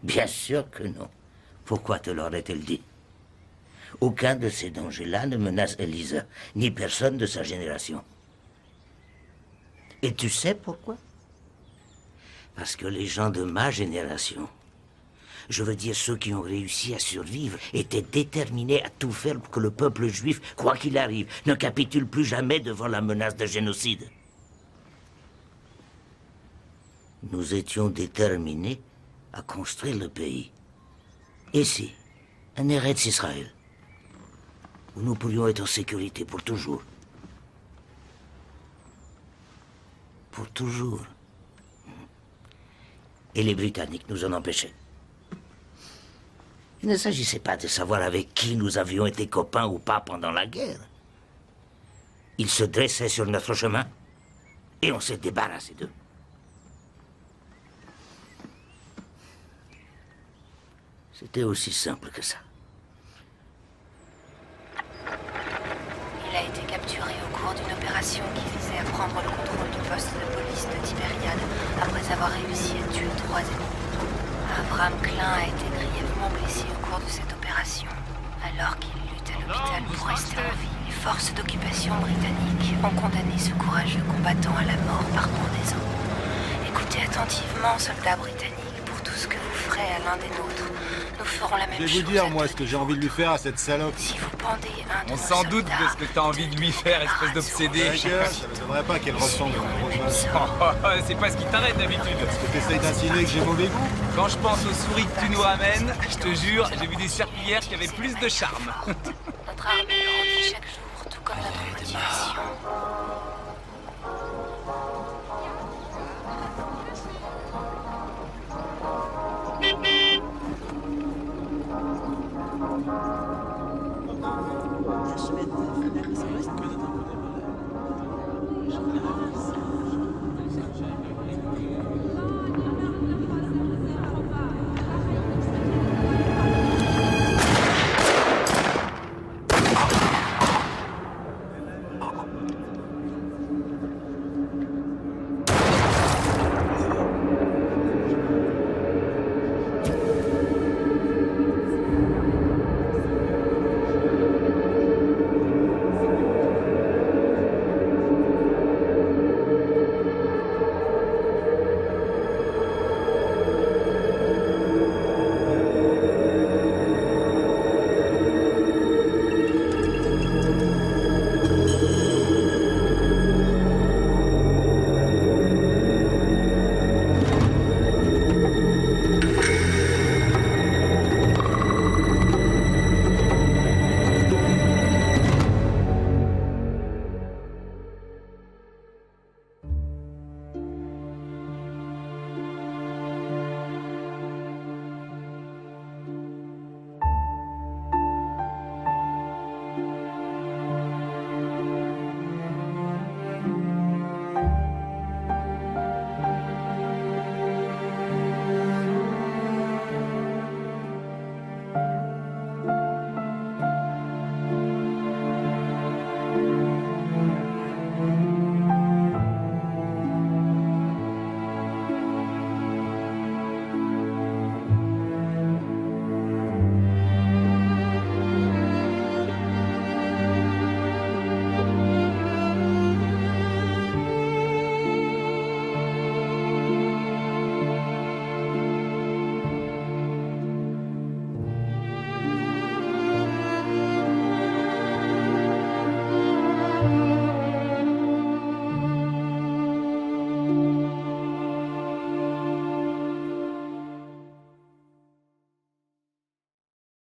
Bien sûr que non. Pourquoi te l'aurait-elle dit? Aucun de ces dangers-là ne menace Elisa, ni personne de sa génération. Et tu sais pourquoi? Parce que les gens de ma génération, je veux dire ceux qui ont réussi à survivre, étaient déterminés à tout faire pour que le peuple juif, quoi qu'il arrive, ne capitule plus jamais devant la menace de génocide. Nous étions déterminés à construire le pays. Ici, un Eretz Israël, où nous pourrions être en sécurité pour toujours. Pour toujours. Et les Britanniques nous en empêchaient. Il ne s'agissait pas de savoir avec qui nous avions été copains ou pas pendant la guerre. Ils se dressaient sur notre chemin et on s'est débarrassé d'eux. C'était aussi simple que ça. Il a été capturé au cours d'une opération qui visait à prendre le contrôle du poste de police de Tibériade après avoir réussi à tuer 3 ennemis. Abraham Klein a été grièvement blessé au cours de cette opération. Alors qu'il lutte à l'hôpital pour rester en vie, les forces d'occupation britanniques ont condamné ce courageux combattant à la mort par pendaison. Écoutez attentivement, soldats britanniques, pour tout ce que vous ferez prêt à l'un des nôtres, nous ferons la même Je vais chose. vous dire, moi, ce que j'ai envie de lui faire à cette salope. Si vous pendez un de On nos s'en doute soldats, de ce que t'as envie de lui faire, espèce d'obsédé. Ta gueule, ça ne m'étonnerait pas qu'elle ressemble à une grosse vache. C'est pas ce qui t'arrête d'habitude. Est-ce que t'essayes d'insinuer que j'ai mauvais goût? Quand je pense aux souris que tu nous ramènes, je te jure, j'ai vu des serpillères qui avaient plus de charme. Notre armée grandit chaque jour, tout comme notre motivation. Je vais te faire